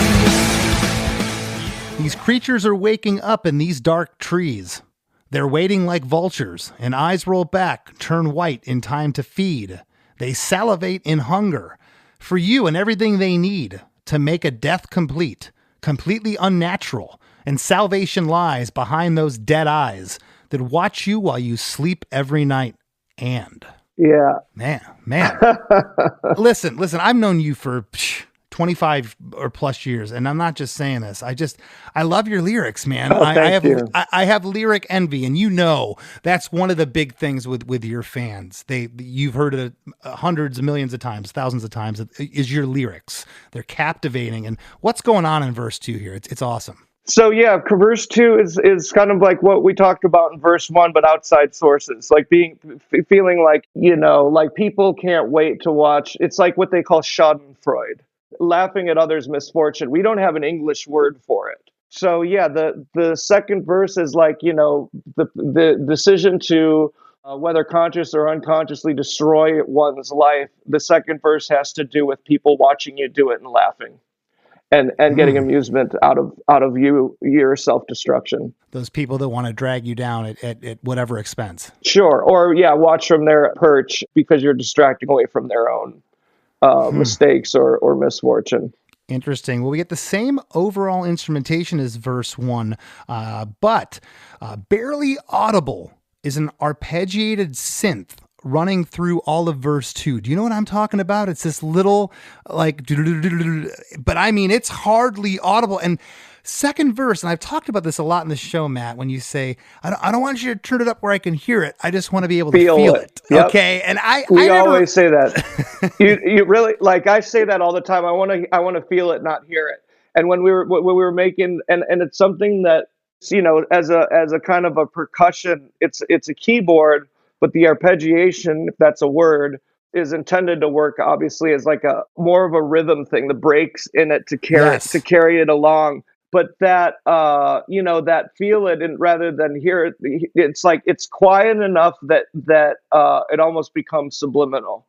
These creatures are waking up in these dark trees. They're waiting like vultures, and eyes roll back, turn white in time to feed. They salivate in hunger for you and everything they need to make a death complete, completely unnatural, and salvation lies behind those dead eyes that watch you while you sleep every night. And man, listen, I've known you for 25 or plus years, and I'm not just saying this. I love your lyrics, man. I have lyric envy, and that's one of the big things with your fans. You've heard it hundreds of millions of times, thousands of times, is your lyrics. They're captivating. And what's going on in verse 2 here? It's awesome. So verse 2 is kind of like what we talked about in verse 1, but outside sources, like feeling like, like people can't wait to watch. It's like what they call schadenfreude, laughing at others' misfortune. We don't have an English word for it. So the second verse is like, the decision to whether conscious or unconsciously destroy one's life. The second verse has to do with people watching you do it and laughing and getting amusement out of your self-destruction. Those people that want to drag you down at whatever expense. Sure. Or watch from their perch because you're distracting away from their own mistakes or misfortune. Interesting. Well, we get the same overall instrumentation as verse 1, but barely audible is an arpeggiated synth running through all of verse 2. Do you know what I'm talking about? It's this little but I mean, it's hardly audible. And second verse, and I've talked about this a lot in the show, Matt, when you say, I don't want you to turn it up where I can hear it. I just want to be able to feel it. Yep. Okay. And we always say that. you really, like, I say that all the time. I want to feel it, not hear it. And when we were making, and it's something that, as a kind of a percussion, it's a keyboard, but the arpeggiation, if that's a word, is intended to work obviously as like a more of a rhythm thing, the breaks in it to carry it along. But that, that feel it, and rather than hear it, it's like it's quiet enough that it almost becomes subliminal.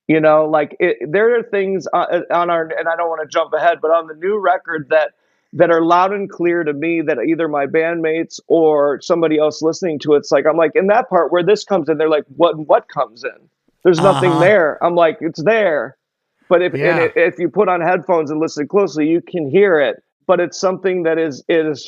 There are things on our, and I don't want to jump ahead, but on the new record that are loud and clear to me that either my bandmates or somebody else listening to it's like, I'm like, in that part where this comes in, they're like, what comes in? There's nothing there. I'm like, it's there. But if you put on headphones and listen closely, you can hear it. But it's something that is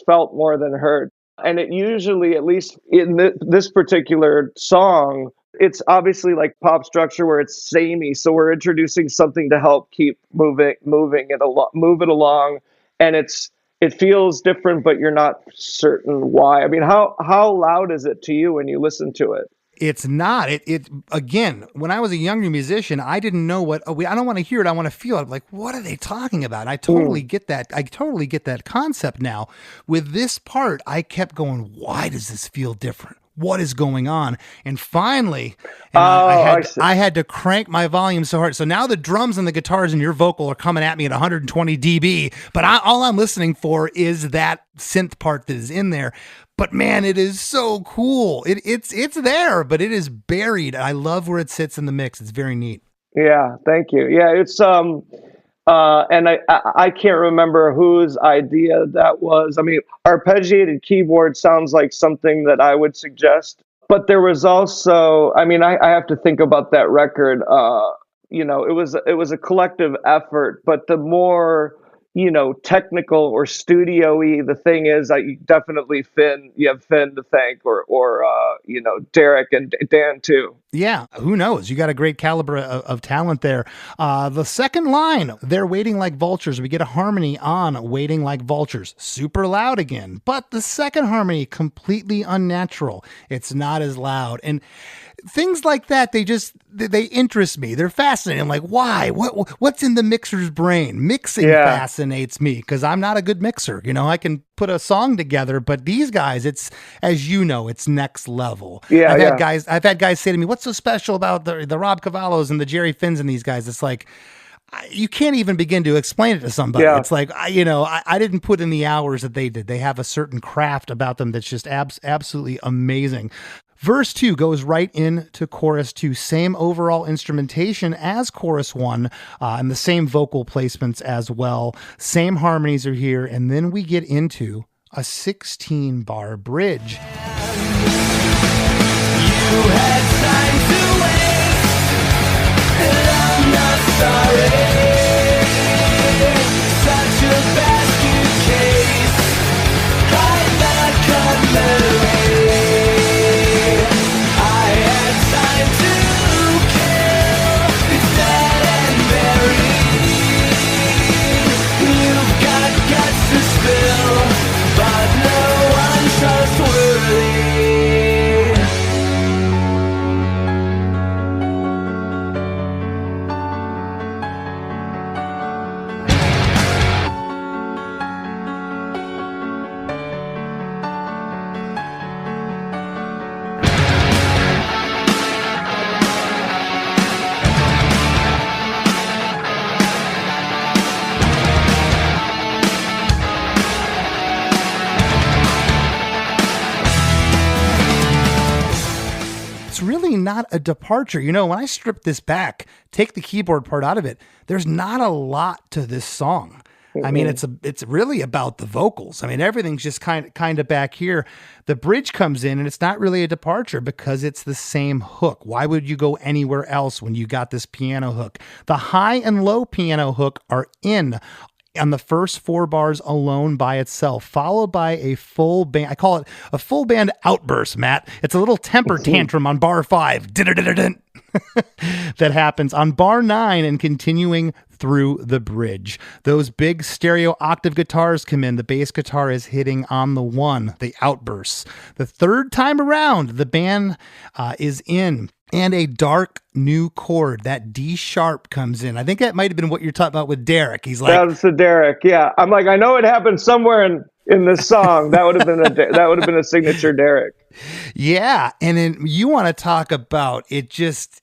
felt more than heard. And it usually, at least in this particular song, it's obviously like pop structure where it's samey. So we're introducing something to help keep move it along. And it feels different, but you're not certain why. I mean, how loud is it to you when you listen to it? It's not. It again, when I was a younger musician, I didn't know I don't want to hear it. I want to feel it. I'm like, what are they talking about? And I totally get that. I totally get that concept now. With this part, I kept going, why does this feel different? What is going on? And finally, I had to crank my volume so hard. So now the drums and the guitars and your vocal are coming at me at 120 dB, but all I'm listening for is that synth part that is in there. But man, it is so cool. It's there, but it is buried. I love where it sits in the mix. It's very neat. Yeah, thank you. Yeah, it's And I can't remember whose idea that was. I mean, arpeggiated keyboard sounds like something that I would suggest. But there was also, I mean, I have to think about that record. It was a collective effort, but the more, technical or studio-y the thing is, that you definitely you have Finn to thank, or Derek and Dan too. Yeah, who knows? You got a great caliber of talent there. The second line, they're waiting like vultures. We get a harmony on waiting like vultures. Super loud again. But the second harmony, completely unnatural. It's not as loud. And things like that, they interest me. They're fascinating. I'm like, why? What's in the mixer's brain? Mixing fascinates me because I'm not a good mixer. I can put a song together, but these guys, it's, as you know, it's next level. Yeah, I've had guys say to me, what's so special about the Rob Cavallos and the Jerry Finns and these guys? It's like, you can't even begin to explain it to somebody. Yeah. It's like, I didn't put in the hours that they did. They have a certain craft about them that's just absolutely amazing. Verse 2 goes right into chorus 2. Same overall instrumentation as chorus 1, and the same vocal placements as well. Same harmonies are here, and then we get into a 16-bar bridge. You had time to waste, and I'm not sorry. Such a basket case, hide that cutlery. Not a departure. When I strip this back, take the keyboard part out of it, there's not a lot to this song. I mean, it's really about the vocals. I mean, everything's just kind of back here. The bridge comes in and it's not really a departure because it's the same hook. Why would you go anywhere else when you got this piano hook? The high and low piano hook are in on the first 4 bars alone by itself, followed by a full band. I call it a full band outburst, Matt. It's a little temper tantrum on bar 5 that happens on bar 9 and continuing through the bridge. Those big stereo octave guitars come in. The bass guitar is hitting on the 1, the outbursts. The third time around, the band is in. And a dark new chord, that D sharp comes in. I think that might have been what you're talking about with Derek. He's like, that's the Derek. Yeah, I'm like, I know it happened somewhere in this song. That would have been a signature Derek. Yeah, and then you want to talk about it. Just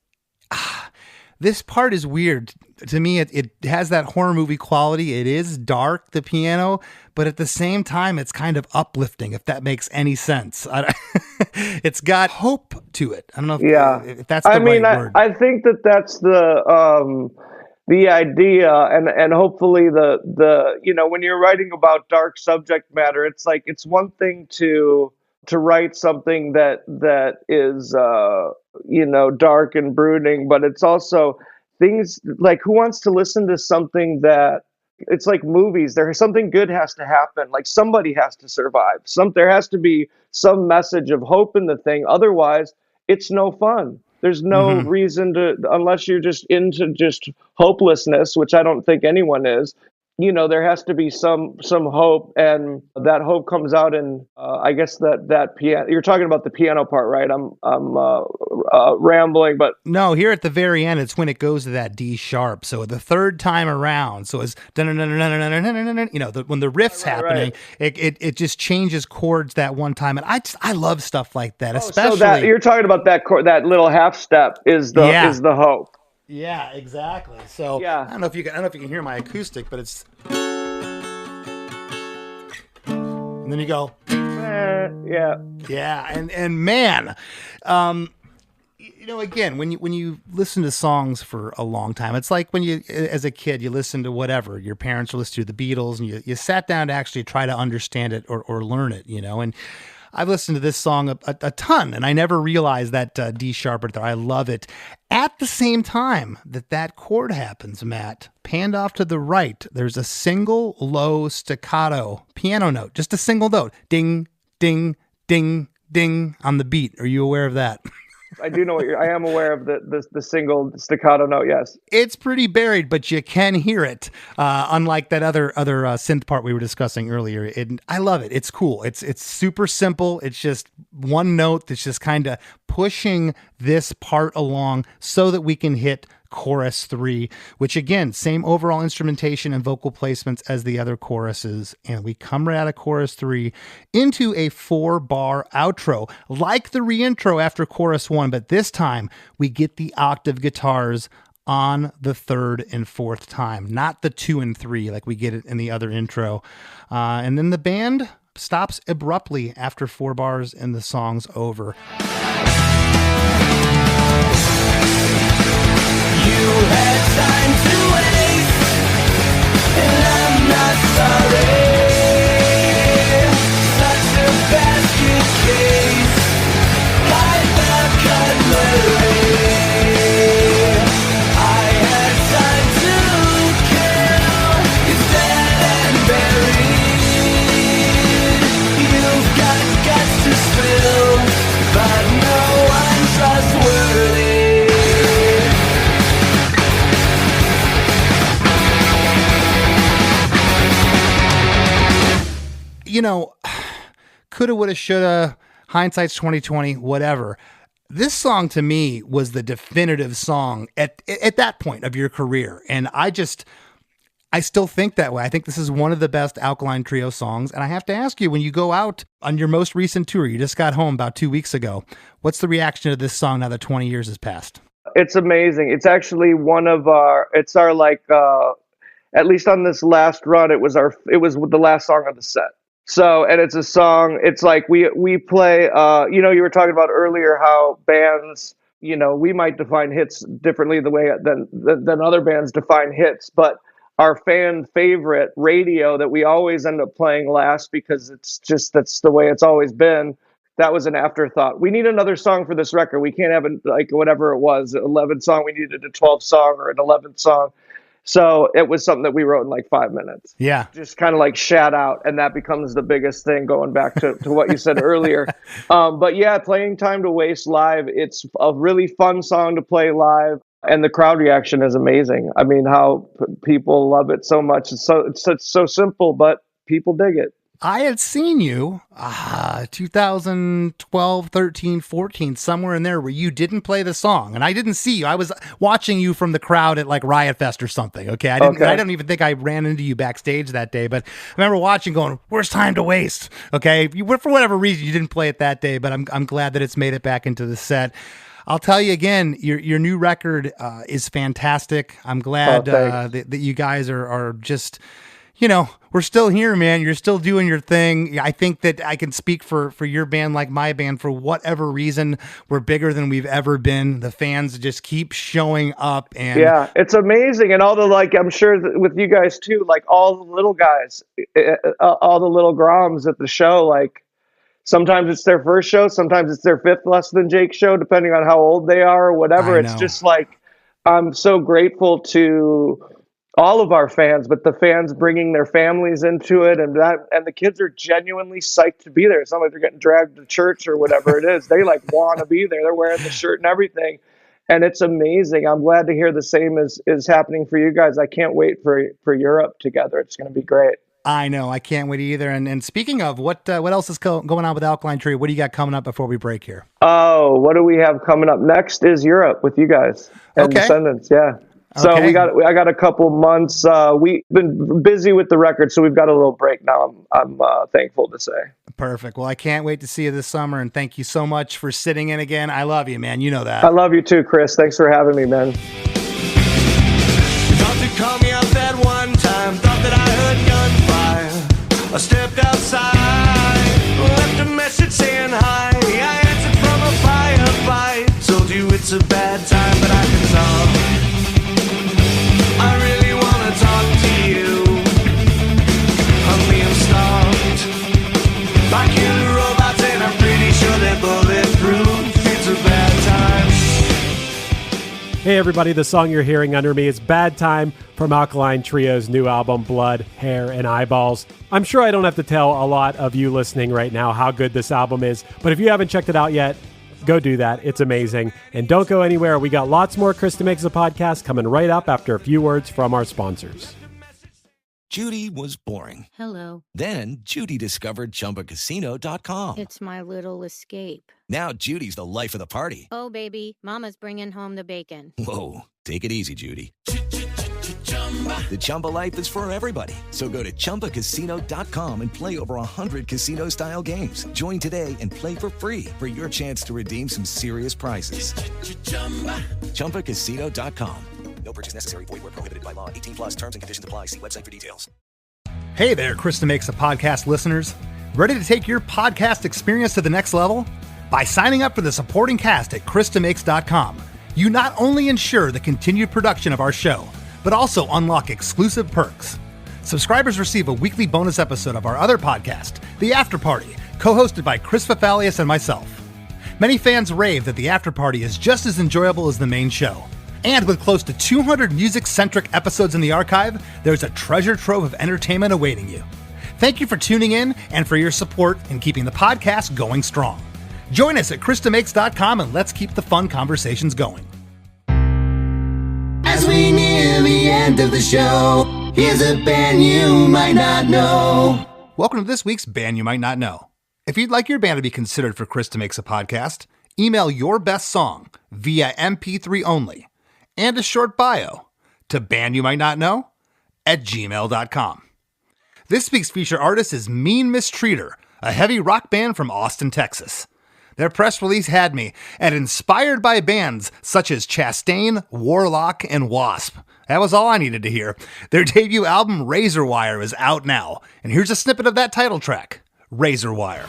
this part is weird to me. It has that horror movie quality. It is dark, the piano, but at the same time, it's kind of uplifting, if that makes any sense. It's got hope to it. I don't know if that's the right word. I think that's the idea, and hopefully the when you're writing about dark subject matter, it's like, it's one thing to write something that is dark and brooding, but it's also things like, who wants to listen to something that, it's like movies. Something good has to happen. Like, somebody has to survive. There has to be some message of hope in the thing. Otherwise, it's no fun. There's no reason to, unless you're just into just hopelessness, which I don't think anyone is. There has to be some hope, and that hope comes out in, I guess that piano. You're talking about the piano part, right? I'm rambling, but no. Here at the very end, it's when it goes to that D sharp. So the third time around, so it's when the riff's happening, it just changes chords that one time, and I love stuff like that, especially. So that you're talking about that chord, that little half step is the hope. Yeah, exactly. So I don't know if you can hear my acoustic, but it's, and then you go, yeah, and man, Again, when you listen to songs for a long time, it's like when you, as a kid, you listen to whatever your parents were listening to, the Beatles, and you sat down to actually try to understand it or learn it, and I've listened to this song a ton, and I never realized that D sharp right there. I love it. At the same time that chord happens, Matt, panned off to the right, there's a single low staccato piano note, just a single note, ding, ding, ding, ding on the beat. Are you aware of that? I do know I am aware of the single staccato note. Yes, it's pretty buried, but you can hear it. Unlike that other synth part we were discussing earlier, I love it. It's cool. It's super simple. It's just one note that's just kind of pushing this part along so that we can hit chorus 3, which again, same overall instrumentation and vocal placements as the other choruses. And we come right out of chorus 3 into a 4-bar outro, like the reintro after chorus 1, but this time we get the octave guitars on the 3rd and 4th time, not the 2 and 3 like we get it in the other intro. And then the band stops abruptly after 4 bars and the song's over. You had time to waste, and I'm not sorry. Such a basket case, like the cutlery. I had time to kill, it's dead and buried. You've got guts to spill, but no one trustworthy. Coulda, woulda, shoulda, hindsight's 2020, whatever. This song to me was the definitive song at that point of your career. And I still think that way. I think this is one of the best Alkaline Trio songs. And I have to ask you, when you go out on your most recent tour, you just got home about 2 weeks ago, what's the reaction to this song now that 20 years has passed? It's amazing. It's actually at least on this last run, it was the last song of the set. So, and it's a song, it's like we play, you were talking about earlier how bands, we might define hits differently the way than other bands define hits, but our fan favorite Radio that we always end up playing last because that's the way it's always been. That was an afterthought. We need another song for this record. We can't have whatever it was, 11 song. We needed a 12 song or an 11th song. So it was something that we wrote in like 5 minutes. Yeah. Just kind of like shout out. And that becomes the biggest thing going back to what you said earlier. But yeah, playing Time to Waste live. It's a really fun song to play live. And the crowd reaction is amazing. I mean, how people love it so much. It's so simple, but people dig it. I had seen you 2012, 13, 14, somewhere in there where you didn't play the song. And I didn't see you. I was watching you from the crowd at like Riot Fest or something. Okay. I don't even think I ran into you backstage that day, but I remember watching going, where's Time to Waste? Okay. For whatever reason, you didn't play it that day, but I'm glad that it's made it back into the set. I'll tell you again, your new record is fantastic. I'm glad that you guys are just, we're still here, man. You're still doing your thing. I think that I can speak for your band, like my band, for whatever reason, we're bigger than we've ever been. The fans just keep showing up. And yeah, it's amazing. And all the, I'm sure that with you guys too, all the little guys, all the little Groms at the show, sometimes it's their first show, sometimes it's their 5th Less Than Jake show, depending on how old they are or whatever. It's just I'm so grateful to all of our fans, but the fans bringing their families into it, and the kids are genuinely psyched to be there. It's not like they're getting dragged to church or whatever it is. They want to be there. They're wearing the shirt and everything. And it's amazing. I'm glad to hear the same is happening for you guys. I can't wait for Europe together. It's going to be great. I know. I can't wait either. And speaking of, what else is going on with Alkaline Trio? What do you got coming up before we break here? Oh, what do we have coming up? Next is Europe with you guys and Descendants. Yeah. So I got a couple months. We've been busy with the record, so we've got a little break now. I'm thankful to say. Perfect. Well, I can't wait to see you this summer, and thank you so much for sitting in again. I love you, man. You know that. I love you too, Chris. Thanks for having me, man. You thought to call me out that one time. Thought that I heard gunfire. I stepped outside, left a message saying hi. I answered from a firefight. Told you it's It's a bad time, but I can talk. I really wanna talk to you. I'm stopped by killer robots, and I'm pretty sure they're bulletproof. It's a bad time. Hey everybody, the song you're hearing under me is Bad Time from Alkaline Trio's new album, Blood, Hair, and Eyeballs. I'm sure I don't have to tell a lot of you listening right now how good this album is, but if you haven't checked it out yet, go do that. It's amazing. And don't go anywhere. We got lots more Krista Makes a Podcast coming right up after a few words from our sponsors. Judy was boring. Hello. Then Judy discovered ChumbaCasino.com. It's my little escape. Now Judy's the life of the party. Oh, baby, mama's bringing home the bacon. Whoa, take it easy, Judy. The Chumba life is for everybody. So go to ChumbaCasino.com and play over 100 casino-style games. Join today and play for free for your chance to redeem some serious prizes. ChumbaCasino.com. No purchase necessary. Void where prohibited by law. 18 plus terms and conditions apply. See website for details. Hey there, Krista Makes a Podcast listeners. Ready to take your podcast experience to the next level? By signing up for the supporting cast at KristaMakes.com, you not only ensure the continued production of our show, but also unlock exclusive perks. Subscribers receive a weekly bonus episode of our other podcast, The After Party, co-hosted by Chris Fafalius and myself. Many fans rave that The After Party is just as enjoyable as the main show. And with close to 200 music-centric episodes in the archive, there's a treasure trove of entertainment awaiting you. Thank you for tuning in and for your support in keeping the podcast going strong. Join us at KristaMakes.com and let's keep the fun conversations going. As we near the end of the show, here's a band you might not know. Welcome to this week's Band You Might Not Know. If you'd like your band to be considered for Krista Makes a Podcast, email your best song via MP3 only and a short bio to bandyoumightnotknow@gmail.com. This week's feature artist is Mean Mistreater, a heavy rock band from Austin, Texas. Their press release had me, and inspired by bands such as Chastain, Warlock, and Wasp. That was all I needed to hear. Their debut album, Razor Wire, is out now, and here's a snippet of that title track, Razor Wire.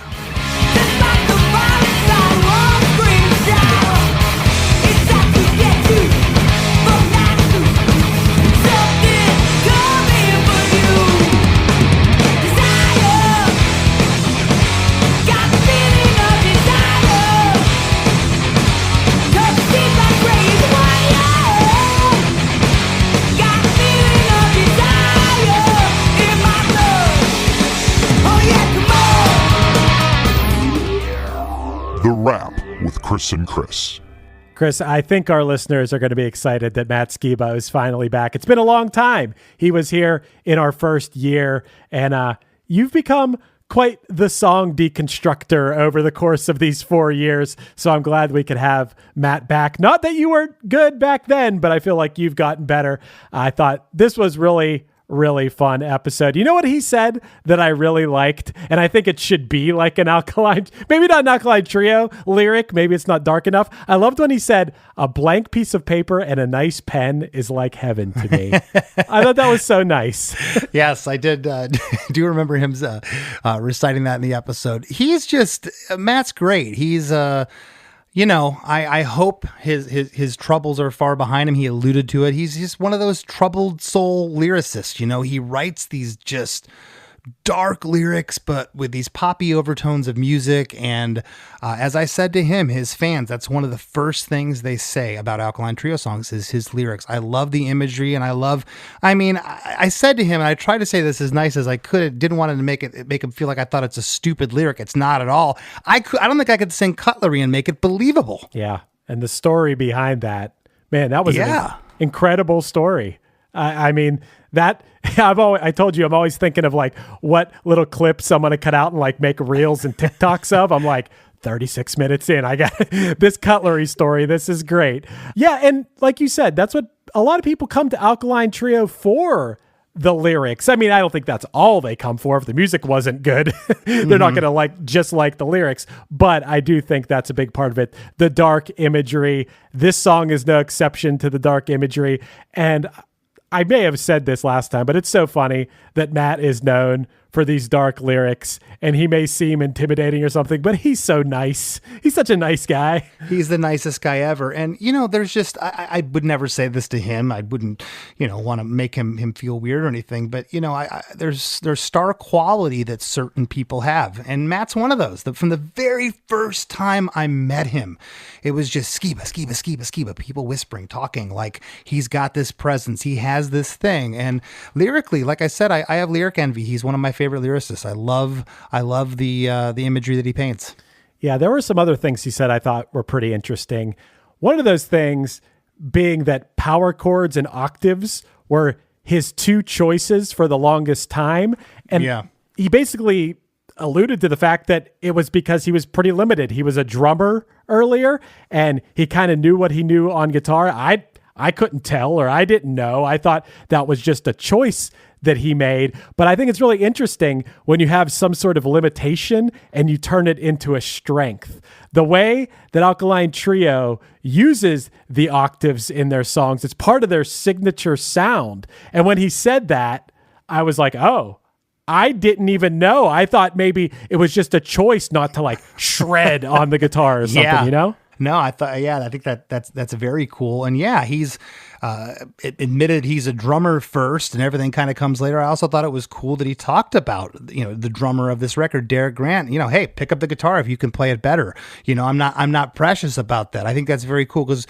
The Wrap with Chris and Chris. Chris, I think our listeners are going to be excited that Matt Skiba is finally back. It's been a long time. He was here in our first year, and you've become quite the song deconstructor over the course of these 4 years, so I'm glad we could have Matt back. Not that you weren't good back then, but I feel like you've gotten better. I thought this was really fun episode. You know what he said that I really liked? And I think it should be like an Alkaline, maybe not an Alkaline Trio lyric. Maybe it's not dark enough. I loved when he said, a blank piece of paper and a nice pen is like heaven to me. I thought that was so nice. Yes, I did. Do remember him reciting that in the episode. He's just, Matt's great. He's, I hope his troubles are far behind him. He alluded to it. He's just one of those troubled soul lyricists. He writes these just dark lyrics, but with these poppy overtones of music. And as I said to him, his fans, that's one of the first things they say about Alkaline Trio songs is his lyrics. I love the imagery, and I said to him, and I tried to say this as nice as I could. I didn't want to make him feel like I thought it's a stupid lyric. It's not at all. I don't think I could sing Cutlery and make it believable. Yeah. And the story behind that, man, that was an incredible story. I told you, I'm always thinking of like what little clips I'm going to cut out and like make reels and TikToks of. I'm like 36 minutes in, I got this Cutlery story. This is great. Yeah. And like you said, that's what a lot of people come to Alkaline Trio for, the lyrics. I don't think that's all they come for. If the music wasn't good, they're not going to like the lyrics, but I do think that's a big part of it. The dark imagery. This song is no exception to the dark imagery. And I may have said this last time, but it's so funny that Matt is known for these dark lyrics, and he may seem intimidating or something, but he's so nice. He's such a nice guy. He's the nicest guy ever. And, there's just, I would never say this to him. I wouldn't, want to make him feel weird or anything, but, there's star quality that certain people have. And Matt's one of those. From the very first time I met him, it was just Skiba, Skiba, Skiba, Skiba, people whispering, talking like he's got this presence. He has this thing. And lyrically, like I said, I have lyric envy. He's one of my favorite lyricists. I love the imagery that he paints. Yeah, there were some other things he said I thought were pretty interesting. One of those things being that power chords and octaves were his two choices for the longest time. And he basically alluded to the fact that it was because he was pretty limited. He was a drummer earlier, and he kind of knew what he knew on guitar. I couldn't tell, or I didn't know. I thought that was just a choice that he made. But I think it's really interesting when you have some sort of limitation and you turn it into a strength. The way that Alkaline Trio uses the octaves in their songs, it's part of their signature sound. And when he said that, I was like, oh, I didn't even know. I thought maybe it was just a choice not to like shred on the guitar or something, No, I think that's very cool. And he's admitted he's a drummer first and everything kind of comes later. I also thought it was cool that he talked about, the drummer of this record, Derek Grant, hey, pick up the guitar if you can play it better. I'm not precious about that. I think that's very cool because,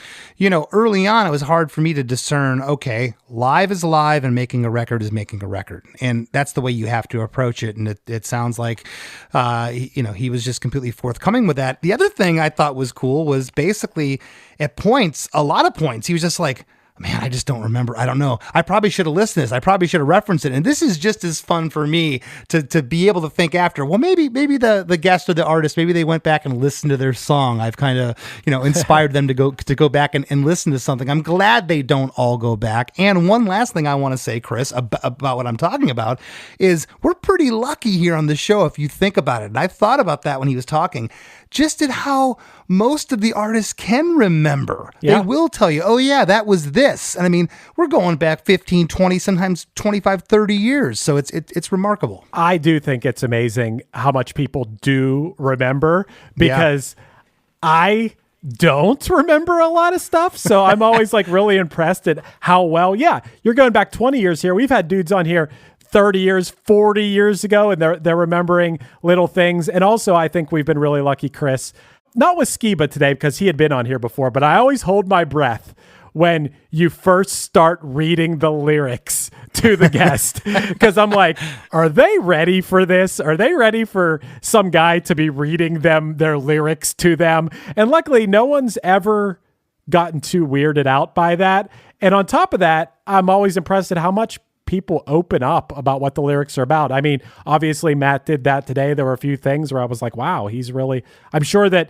early on it was hard for me to discern, okay, live is live and making a record is making a record. And that's the way you have to approach it. And it sounds like, he was just completely forthcoming with that. The other thing I thought was cool was basically at points, a lot of points, he was just like, man, I just don't remember. I don't know. I probably should have listened to this. I probably should have referenced it. And this is just as fun for me to be able to think after, well, maybe the guest or the artist, maybe they went back and listened to their song. I've kind of, inspired them to go back and listen to something. I'm glad they don't all go back. And one last thing I want to say, Chris, about what I'm talking about is we're pretty lucky here on the show if you think about it. And I thought about that when he was talking, just at how most of the artists can remember. Yeah. They will tell you, oh yeah, that was this. And I mean, we're going back 15, 20, sometimes 25, 30 years. So it's remarkable. I do think it's amazing how much people do remember because I don't remember a lot of stuff. So I'm always like really impressed at how well, you're going back 20 years here. We've had dudes on here 30 years, 40 years ago, and they're remembering little things. And also, I think we've been really lucky, Chris, not with Skiba today because he had been on here before, but I always hold my breath when you first start reading the lyrics to the guest because I'm like, are they ready for this? Are they ready for some guy to be reading them their lyrics to them? And luckily, no one's ever gotten too weirded out by that. And on top of that, I'm always impressed at how much people open up about what the lyrics are about. I mean, obviously Matt did that today. There were a few things where I was like, wow, I'm sure that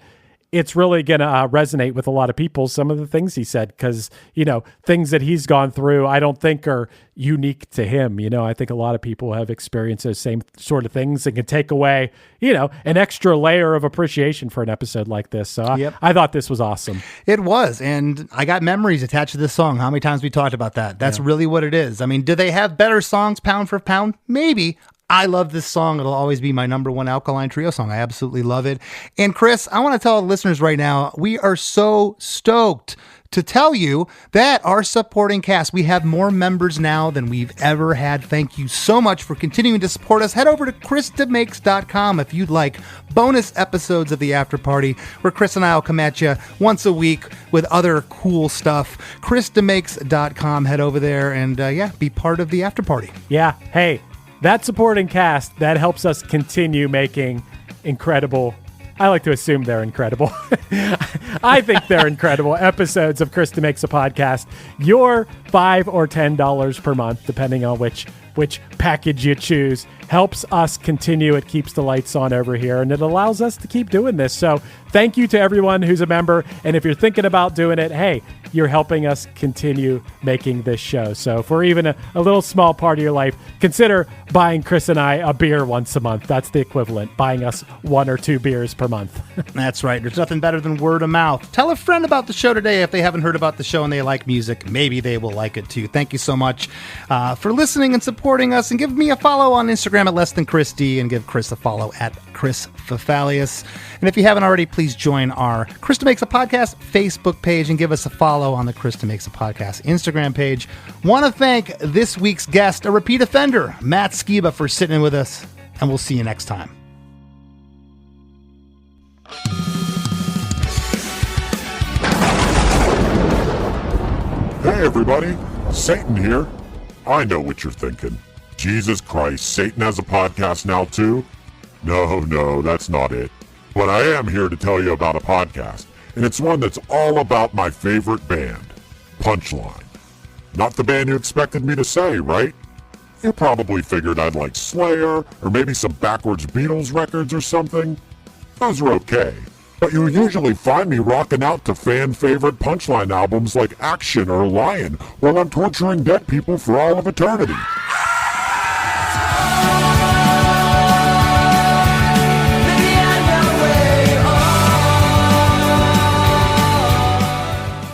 it's really going to resonate with a lot of people, some of the things he said, because, things that he's gone through, I don't think are unique to him. I think a lot of people have experienced those same sort of things and can take away, an extra layer of appreciation for an episode like this. So I thought this was awesome. It was. And I got memories attached to this song. How many times we talked about that? That's really what it is. I mean, do they have better songs pound for pound? Maybe. I love this song. It'll always be my number one Alkaline Trio song. I absolutely love it. And Chris, I want to tell the listeners right now, we are so stoked to tell you that our supporting cast, we have more members now than we've ever had. Thank you so much for continuing to support us. Head over to chrisdemakes.com if you'd like bonus episodes of the After Party, where Chris and I will come at you once a week with other cool stuff. chrisdemakes.com. Head over there and be part of the After Party. Yeah. Hey, that supporting cast, that helps us continue making incredible, I like to assume they're incredible. I think they're incredible episodes of Chris Makes a Podcast. Your $5 or $10 per month, depending on which package you choose, helps us continue. It keeps the lights on over here, and it allows us to keep doing this. So thank you to everyone who's a member. And if you're thinking about doing it, hey, you're helping us continue making this show. So for even a little small part of your life, consider buying Chris and I a beer once a month. That's the equivalent, buying us 1 or 2 beers per month. That's right. There's nothing better than word of mouth. Tell a friend about the show today. If they haven't heard about the show and they like music, maybe they will like it too. Thank you so much for listening and supporting us, and give me a follow on Instagram Instagram at LessThanChrisD and give Chris a follow at Chris Fafalius. And if you haven't already, please join our Krista Makes a Podcast Facebook page and give us a follow on the Krista Makes a Podcast Instagram page. Want to thank this week's guest, a repeat offender, Matt Skiba, for sitting in with us, and we'll see you next time. Hey everybody, Satan here. I know what you're thinking. Jesus Christ, Satan has a podcast now too? No, that's not it. But I am here to tell you about a podcast, and it's one that's all about my favorite band, Punchline. Not the band you expected me to say, right? You probably figured I'd like Slayer, or maybe some backwards Beatles records or something. Those are okay. But you usually find me rocking out to fan-favorite Punchline albums like Action or Lion while I'm torturing dead people for all of eternity.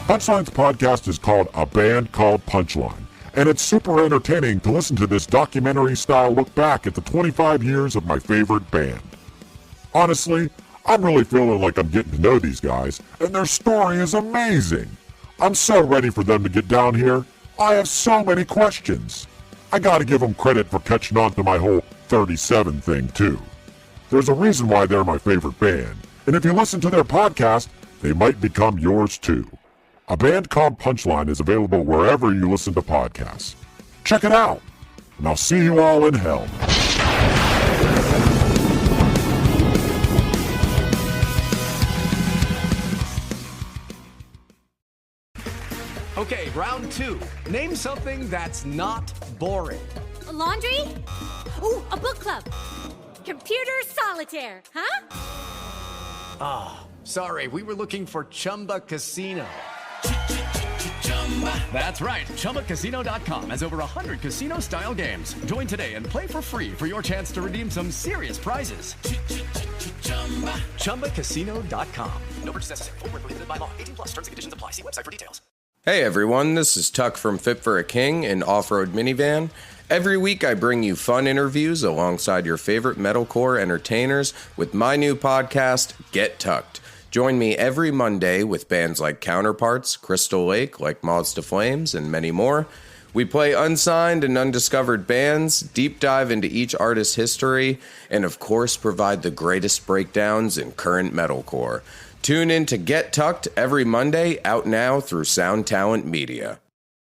Punchline's podcast is called A Band Called Punchline, and it's super entertaining to listen to this documentary-style look back at the 25 years of my favorite band. Honestly, I'm really feeling like I'm getting to know these guys, and their story is amazing. I'm so ready for them to get down here. I have so many questions. I gotta give them credit for catching on to my whole 37 thing, too. There's a reason why they're my favorite band, and if you listen to their podcast, they might become yours, too. A Band Called Punchline is available wherever you listen to podcasts. Check it out, and I'll see you all in hell. Okay, round two. Name something that's not boring. A laundry? Ooh, a book club. Computer solitaire, huh? Ah, sorry, we were looking for Chumba Casino. That's right, ChumbaCasino.com has over 100 casino-style games. Join today and play for free for your chance to redeem some serious prizes. ChumbaCasino.com. No purchase necessary. Void where prohibited by law. 18+ terms and conditions apply. See website for details. Hey everyone, this is Tuck from Fit for a King, an off-road minivan. Every week I bring you fun interviews alongside your favorite metalcore entertainers with my new podcast, Get Tucked. Join me every Monday with bands like Counterparts, Crystal Lake, like Moths to Flames, and many more. We play unsigned and undiscovered bands, deep dive into each artist's history, and of course provide the greatest breakdowns in current metalcore. Tune in to Get Tucked every Monday, out now through Sound Talent Media.